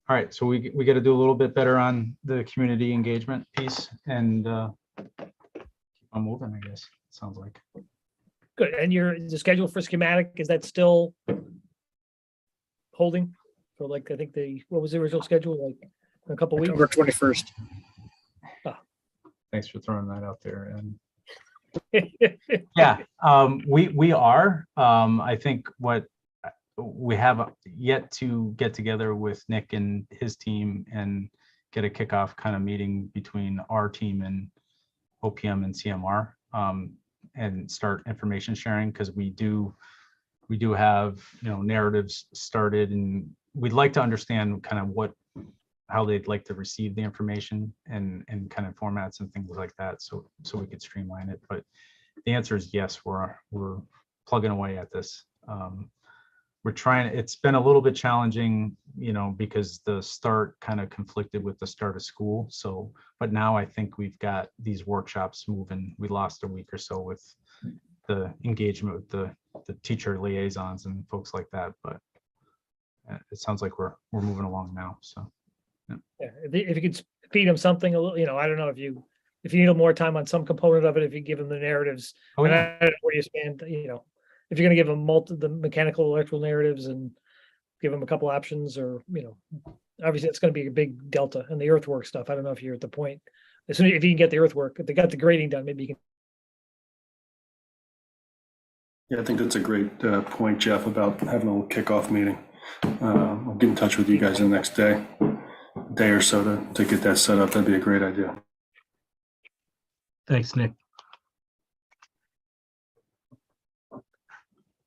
All right, so we got to do a little bit better on the community engagement piece and keep on moving, I guess. Sounds like. good. And the schedule for schematic, is that still holding? So I think what was the original schedule, like in a couple weeks? October 21st. Thanks for throwing that out there. And yeah, we are. I think what we have yet to get together with Nick and his team and get a kickoff kind of meeting between our team and OPM and CMR, and start information sharing, because we do have narratives started, and we'd like to understand kind of how they'd like to receive the information and kind of formats and things like that, so we could streamline it. But the answer is yes, we're plugging away at this. we're trying, it's been a little bit challenging, because the start kind of conflicted with the start of school. So, but now I think we've got these workshops moving. We lost a week or so with the engagement with the teacher liaisons and folks like that, but it sounds like we're moving along now. So, Yeah, if you could feed them something a little, I don't know if you need more time on some component of it, if you give them the narratives. oh, And yeah. I don't know where you stand, if you're gonna give them the mechanical, electrical narratives and give them a couple options, or, obviously it's gonna be a big delta, and the earthwork stuff. I don't know if you're at the point, as soon as if you can get the earthwork, if they got the grading done, maybe you can. Yeah, I think that's a great point, Jeff, about having a little kickoff meeting. I'll get in touch with you guys the next day or so to get that set up. That'd be a great idea. Thanks, Nick.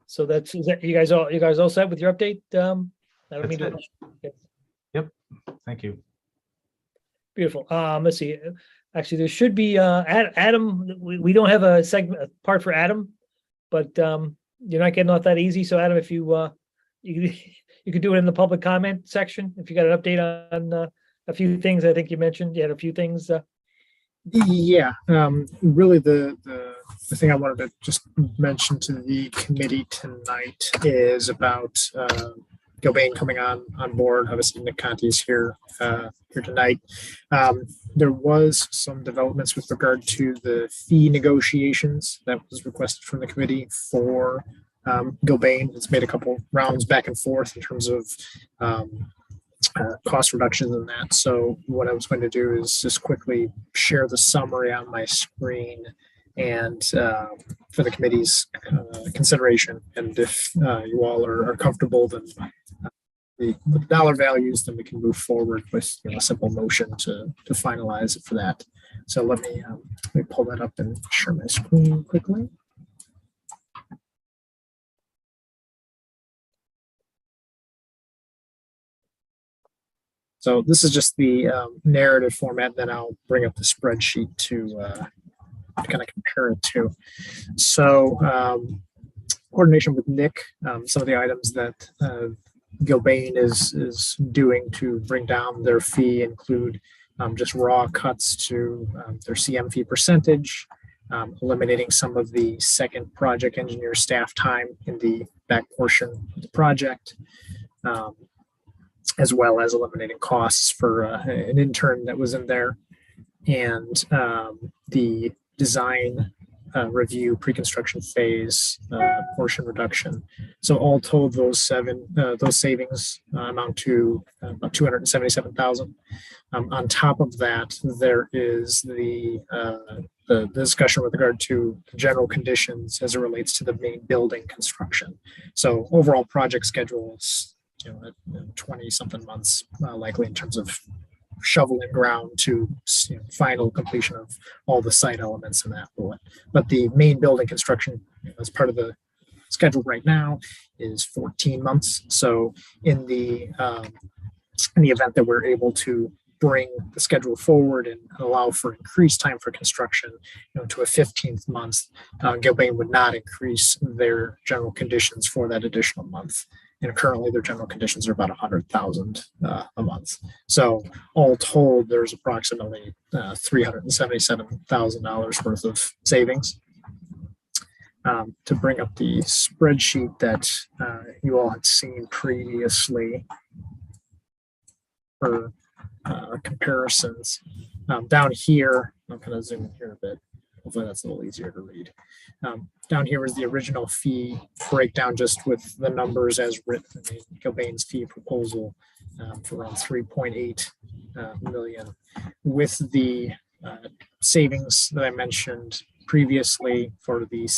So is that you guys all set with your update? I don't That's mean to. it. Yep. Thank you. Beautiful. Let's see. Actually, there should be Adam. We don't have a part for Adam, but you're not getting off that easy. So Adam, if you could do it in the public comment section if you got an update on a few things. I think you mentioned you had a few things. Yeah, really the thing I wanted to just mention to the committee tonight is about Gilbane coming on board. Obviously, Nick Conti's here tonight. There was some developments with regard to the fee negotiations that was requested from the committee for Gilbane. It's made a couple rounds back and forth in terms of cost reductions in that. So what I was going to do is just quickly share the summary on my screen and for the committee's consideration. And if you all are comfortable, then with the dollar values, then we can move forward with a simple motion to finalize it for that. So let me pull that up and share my screen quickly. So this is just the narrative format. Then I'll bring up the spreadsheet to kind of compare it to. So coordination with Nick, some of the items that Gilbane is doing to bring down their fee include just raw cuts to their CM fee percentage, eliminating some of the second project engineer staff time in the back portion of the project, as well as eliminating costs for an intern that was in there, and the design review pre-construction phase portion reduction. So all told, those savings amount to about $277,000. On top of that, there is the discussion with regard to general conditions as it relates to the main building construction. So overall project schedules, 20 something months likely in terms of shoveling ground to final completion of all the site elements in that bullet. But the main building construction as part of the schedule right now is 14 months. So in the event that we're able to bring the schedule forward and allow for increased time for construction, to a 15th month, Gilbane would not increase their general conditions for that additional month. And currently their general conditions are about $100,000 a month. So all told, there's approximately $377,000 worth of savings. To bring up the spreadsheet that you all had seen previously for comparisons. Down here, I'm going to zoom in here a bit. Hopefully that's a little easier to read. Down here is the original fee breakdown, just with the numbers as written in Gilbane's fee proposal for around 3.8 million. With the savings that I mentioned previously for the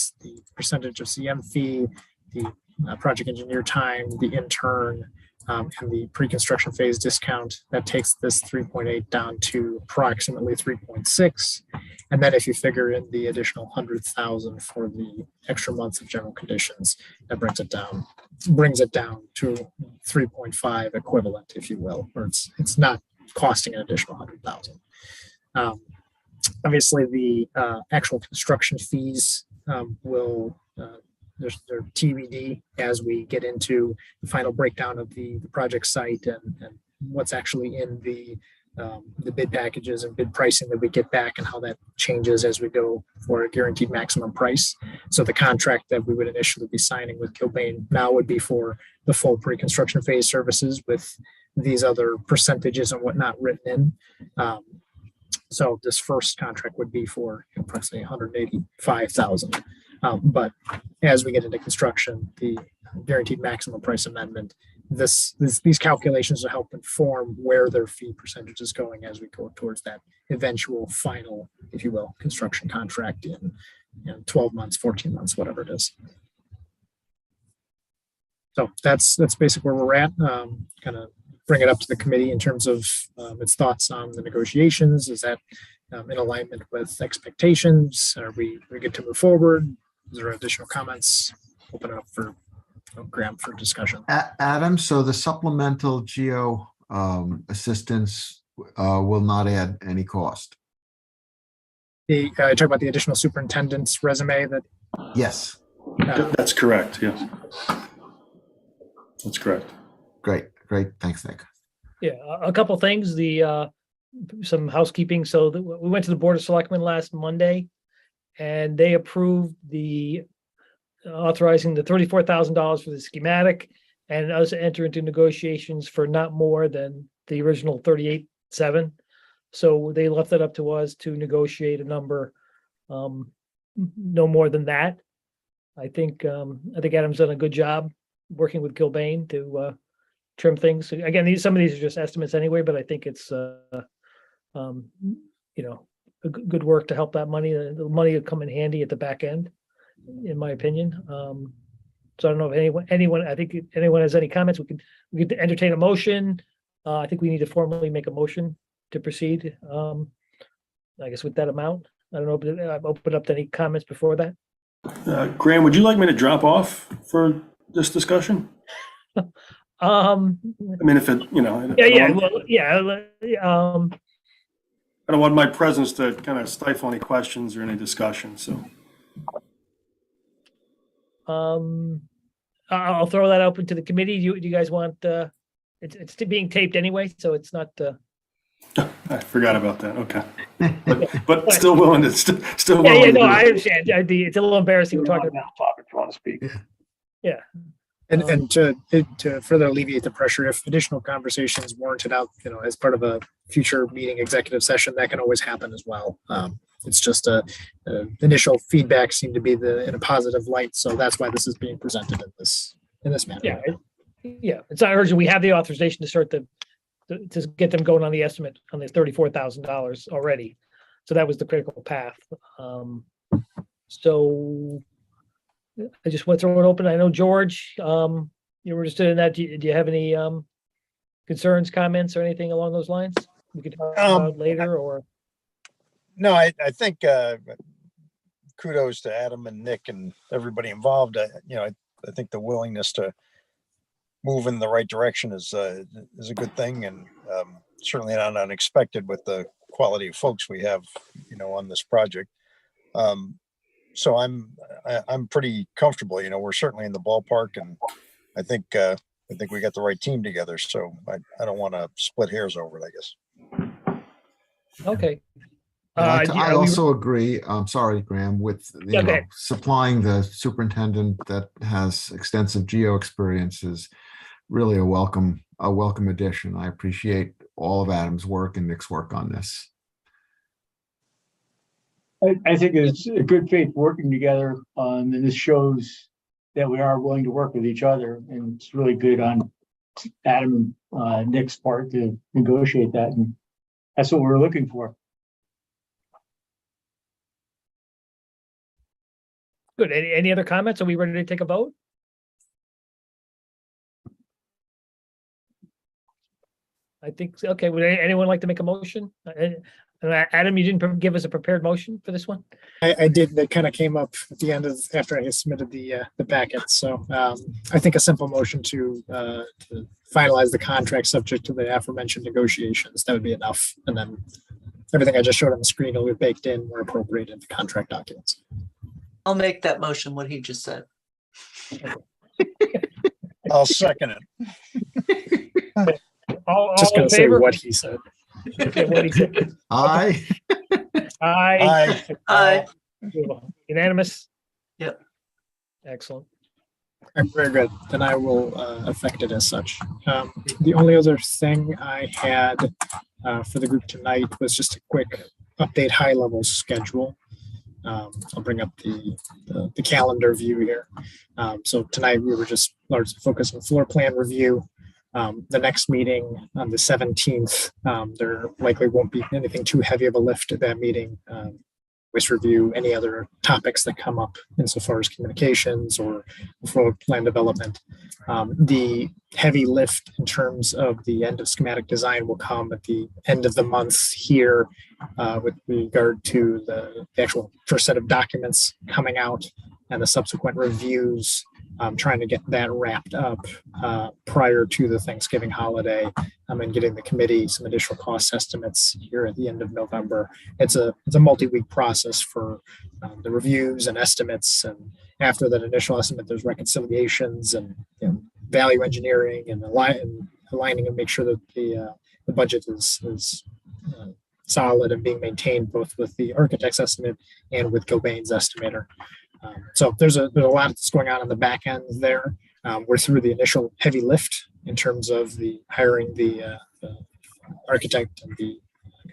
percentage of CM fee, the project engineer time, the intern, and the pre-construction phase discount, that takes this 3.8 down to approximately 3.6. And then if you figure in the additional 100,000 for the extra months of general conditions, that brings it down to 3.5 equivalent, if you will, or it's not costing an additional 100,000. Obviously, the actual construction fees will they're TBD as we get into the final breakdown of the project site and what's actually in the bid packages and bid pricing that we get back and how that changes as we go for a guaranteed maximum price. So the contract that we would initially be signing with Kilbane now would be for the full pre-construction phase services with these other percentages and whatnot written in. So this first contract would be for approximately 185,000. But as we get into construction, the guaranteed maximum price amendment, these calculations will help inform where their fee percentage is going as we go towards that eventual final, if you will, construction contract in 12 months, 14 months, whatever it is. So that's basically where we're at. Kind of bring it up to the committee in terms of its thoughts on the negotiations. Is that in alignment with expectations? Are we good to move forward? Is there additional comments? Open it up for Graham for discussion. Adam, so the supplemental geo assistance will not add any cost. Talk about the additional superintendent's resume that. Yes. That's correct, yes. That's correct. Great. Thanks, Nick. Yeah, a couple things, some housekeeping. So we went to the Board of Selectmen last Monday and they approved the authorizing the $34,000 for the schematic and us enter into negotiations for not more than the original 38.7. So they left it up to us to negotiate a number, no more than that. I think Adam's done a good job working with Kilbane to trim things. Again, some of these are just estimates anyway, but I think it's good work to help that money. The money will come in handy at the back end, in my opinion. So I don't know if anyone has any comments. We could entertain a motion. I think we need to formally make a motion to proceed. I guess with that amount. I don't know. I've opened up to any comments before that. Graham, would you like me to drop off for this discussion? I mean, if it, I don't want my presence to kind of stifle any questions or any discussion, so. I'll throw that open to the committee. Do you guys want, it's being taped anyway, so it's not, I forgot about that, okay. But still willing to, still yeah, willing to no, do I it. understand. It's a little embarrassing talking about. Topic you want to speak. Yeah. And to further alleviate the pressure, if additional conversations warranted out, as part of a future meeting executive session, that can always happen as well. It's just initial feedback seemed to be in a positive light, so that's why this is being presented in this manner. Yeah, it's not urgent. We have the authorization to start to get them going on the estimate on the $34,000 already. So that was the critical path. So I just want to throw it open. I know, George, you're interested in that. Do you have any concerns, comments, or anything along those lines we could talk about later? Or no, I think kudos to Adam and Nick and everybody involved. I think the willingness to move in the right direction is a good thing, and certainly not unexpected with the quality of folks we have, on this project. So I'm pretty comfortable. We're certainly in the ballpark, and I think we got the right team together. So I don't want to split hairs over it, I guess. Okay. I also agree. I'm sorry, Graham, with Okay. Supplying the superintendent that has extensive geo experience is really a welcome addition. I appreciate all of Adam's work and Nick's work on this. I think it's a good faith working together, and this shows that we are willing to work with each other, and it's really good on Adam and Nick's part to negotiate that, and that's what we're looking for. Good. Any other comments? Are we ready to take a vote? I think so. Okay. Would anyone like to make a motion? Adam, you didn't give us a prepared motion for this one? I did. That kind of came up at the end after I submitted the packet. So I think a simple motion to finalize the contract subject to the aforementioned negotiations, that would be enough. And then everything I just showed on the screen will be baked in where appropriate in the contract documents. I'll make that motion, what he just said. I'll second it. Just All gonna in say favor? what he said. Okay, what he said. Aye. Aye. Aye. Unanimous? Yep. Excellent. Very good. Then I will affect it as such. The only other thing I had for the group tonight was just a quick update high level schedule. I'll bring up the calendar view here. So tonight we were just largely focused on floor plan review. The next meeting on the 17th, there likely won't be anything too heavy of a lift at that meeting. Always review any other topics that come up insofar as communications or floor plan development. The heavy lift in terms of the end of schematic design will come at the end of the month here with regard to the actual first set of documents coming out and the subsequent reviews. Trying to get that wrapped up prior to the Thanksgiving holiday and getting the committee some additional cost estimates here at the end of November. It's a multi-week process for the reviews and estimates. And after that initial estimate, there's reconciliations and value engineering and aligning and make sure that the budget is solid and being maintained both with the architect's estimate and with Gilbane's estimator. So there's a lot that's going on the back end there. We're through the initial heavy lift in terms of the hiring the architect and the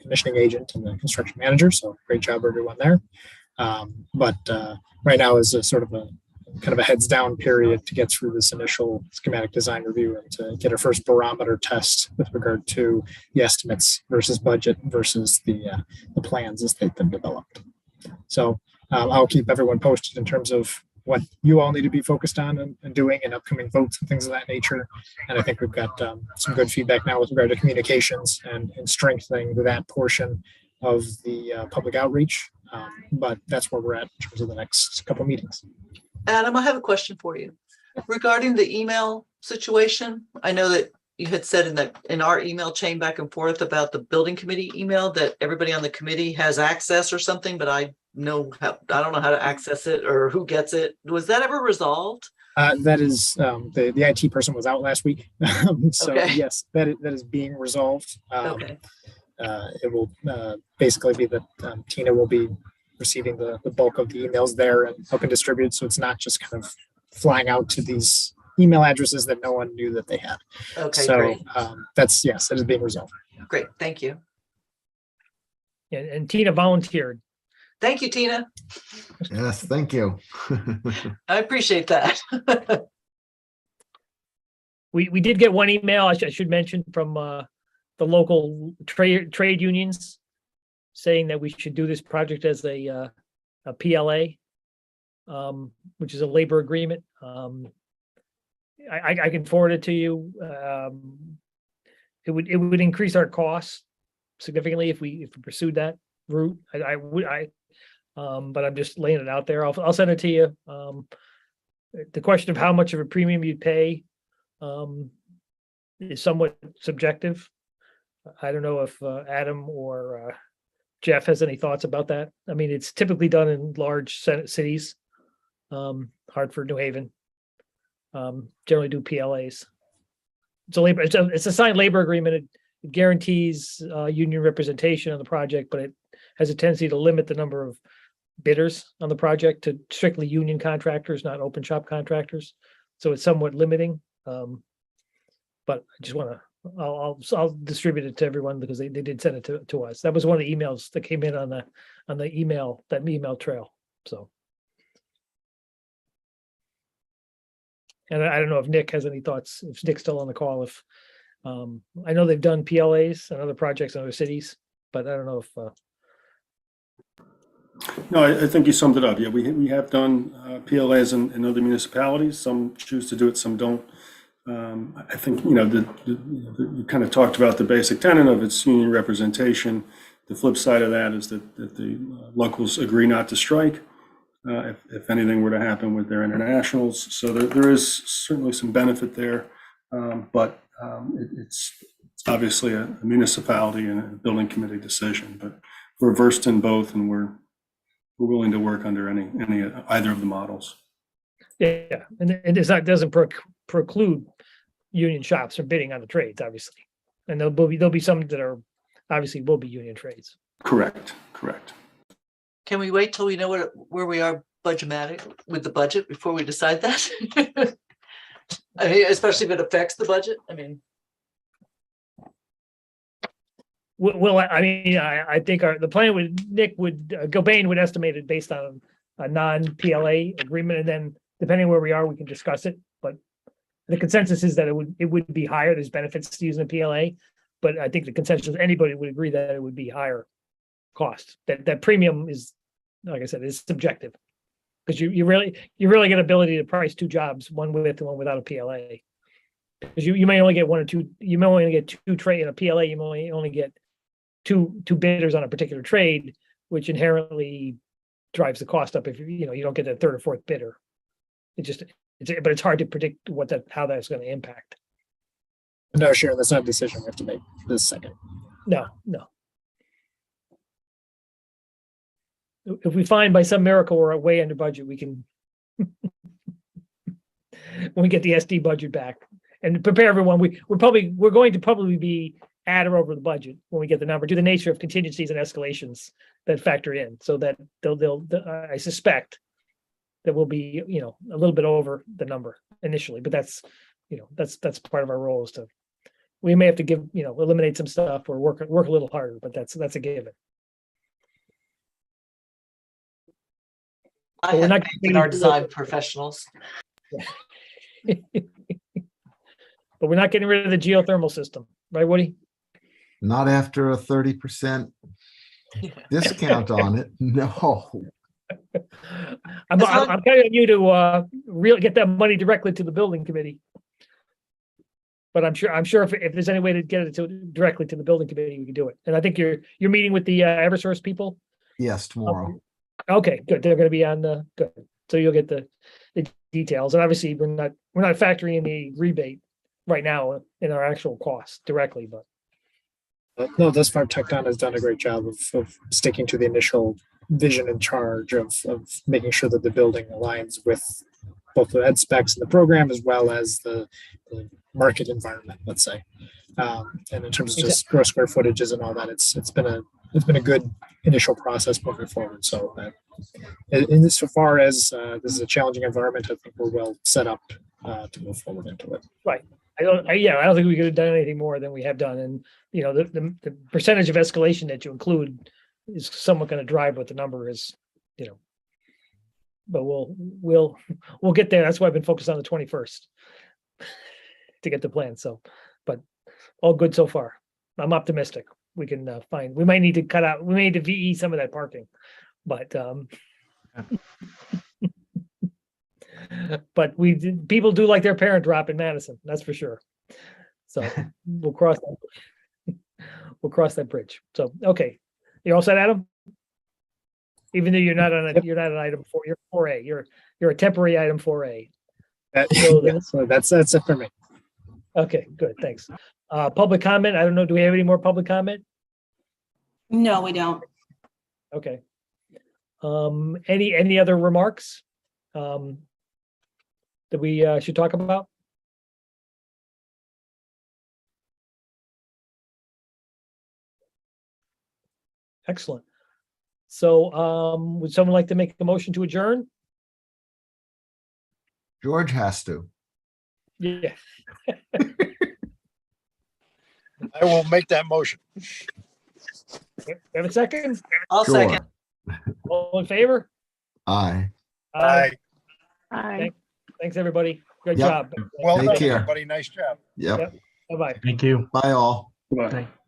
commissioning agent and the construction manager. So great job, everyone there. But right now is a sort of a kind of a heads down period to get through this initial schematic design review and to get a first barometer test with regard to the estimates versus budget versus the plans as they've been developed. So I'll keep everyone posted in terms of what you all need to be focused on and doing and upcoming votes and things of that nature. And I think we've got some good feedback now with regard to communications and strengthening that portion of the public outreach. But that's where we're at in terms of the next couple meetings. Adam, I have a question for you regarding the email situation. I know that you had said in our email chain back and forth about the building committee email that everybody on the committee has access or something, but I don't know how to access it or who gets it. Was that ever resolved? That is the IT person was out last week. So Okay. yes, that is being resolved. Okay. It will basically be that Tina will be receiving the bulk of the emails there and helping distribute. So it's not just kind of flying out to these email addresses that no one knew that they had. Okay, So great. yes, it is being resolved. Great. Thank you. And Tina volunteered. Thank you, Tina. Yes, thank you. I appreciate that. We did get one email, I should mention, from the local trade unions saying that we should do this project as a PLA, which is a labor agreement. I can forward it to you. It would increase our costs significantly if we pursued that route. But I'm just laying it out there. I'll send it to you. The question of how much of a premium you'd pay is somewhat subjective. I don't know if Adam or Jeff has any thoughts about that. I mean, it's typically done in large cities, Hartford, New Haven. Generally do PLAs. It's a signed labor agreement. It guarantees union representation on the project, but it has a tendency to limit the number of bidders on the project to strictly union contractors, not open shop contractors. So it's somewhat limiting. But I just want to, I'll distribute it to everyone because they did send it to us. That was one of the emails that came in on the email, that email trail. So. And I don't know if Nick has any thoughts, if Nick's still on the call, if I know they've done PLAs and other projects in other cities, but I don't know if No, I think you summed it up. Yeah, we have done PLAs in other municipalities. Some choose to do it, some don't. I think, you kind of talked about the basic tenet of its union representation. The flip side of that is that the locals agree not to strike if anything were to happen with their internationals. So there is certainly some benefit there, but it's obviously a municipality and a building committee decision. But we're versed in both, and we're willing to work under either of the models. Yeah, and doesn't preclude union shops from bidding on the trades, obviously. And there'll be some that are obviously will be union trades. Correct. Can we wait till we know where we are budgeting with the budget before we decide that? I mean, especially if it affects the budget. I mean, Well, I mean, I think the plan would, Nick would, Gilbane would estimate it based on a non-PLA agreement, and then depending where we are, we can discuss it. But the consensus is that it would be higher. There's benefits to using a PLA, but I think the consensus, anybody would agree that it would be higher cost. That premium is, like I said, is subjective. Because you really get ability to price two jobs, one with and one without a PLA. Because you may only get one or two, you may only get two trade in a PLA, you may only get two bidders on a particular trade, which inherently drives the cost up if you don't get that third or fourth bidder. But it's hard to predict how that's going to impact. No, Sharon, that's not a decision we have to make this second. No. If we find by some miracle we're way under budget, we can when we get the SD budget back and prepare everyone. We're going to probably be at or over the budget when we get the number, due to the nature of contingencies and escalations that factor in, so that I suspect that we'll be, a little bit over the number initially, but that's part of our role is we may have to eliminate some stuff or work a little harder, but that's a given. I we're have not faith in our design professionals. But we're not getting rid of the geothermal system, right, Woody? Not after a 30% discount on it. No. I'm counting on you to really get that money directly to the building committee. But I'm sure if there's any way to get it directly to the building committee, we can do it. And I think you're meeting with the Eversource people. Yes, tomorrow. Okay, good. They're going to be on good. So you'll get the details. And obviously we're not factoring in the rebate right now in our actual costs directly, but. No, thus far Tecton has done a great job of sticking to the initial vision and charge of making sure that the building aligns with both the ed specs in the program as well as the market environment, let's say. And in terms of just gross square footages and all that, it's been a good initial process moving forward. So so far as this is a challenging environment, I think we're well set up to move forward into it. Right. I don't think we could have done anything more than we have done. And, the percentage of escalation that you include is somewhat going to drive what the number is, but we'll get there. That's why I've been focused on the 21st to get the plan. So, but all good so far. I'm optimistic. We can we might need to VE some of that parking, but, but people do like their parent drop in Madison. That's for sure. So we'll cross that bridge. So, okay. You all set, Adam? Even though you're not an item 4, you're 4A. You're a temporary item 4A. So that's it for me. Okay, good. Thanks. Public comment. I don't know. Do we have any more public comment? No, we don't. Okay. Any other remarks that we should talk about? Excellent. So would someone like to make a motion to adjourn? George has to. Yeah. I will make that motion. Have a second? I'll Sure. second. All in favor? Aye. Aye. Thanks, everybody. Good Yep. job. Well Take done, care. everybody. Nice job. Yep. Bye-bye. Thank you. Bye all. Goodbye. Thank-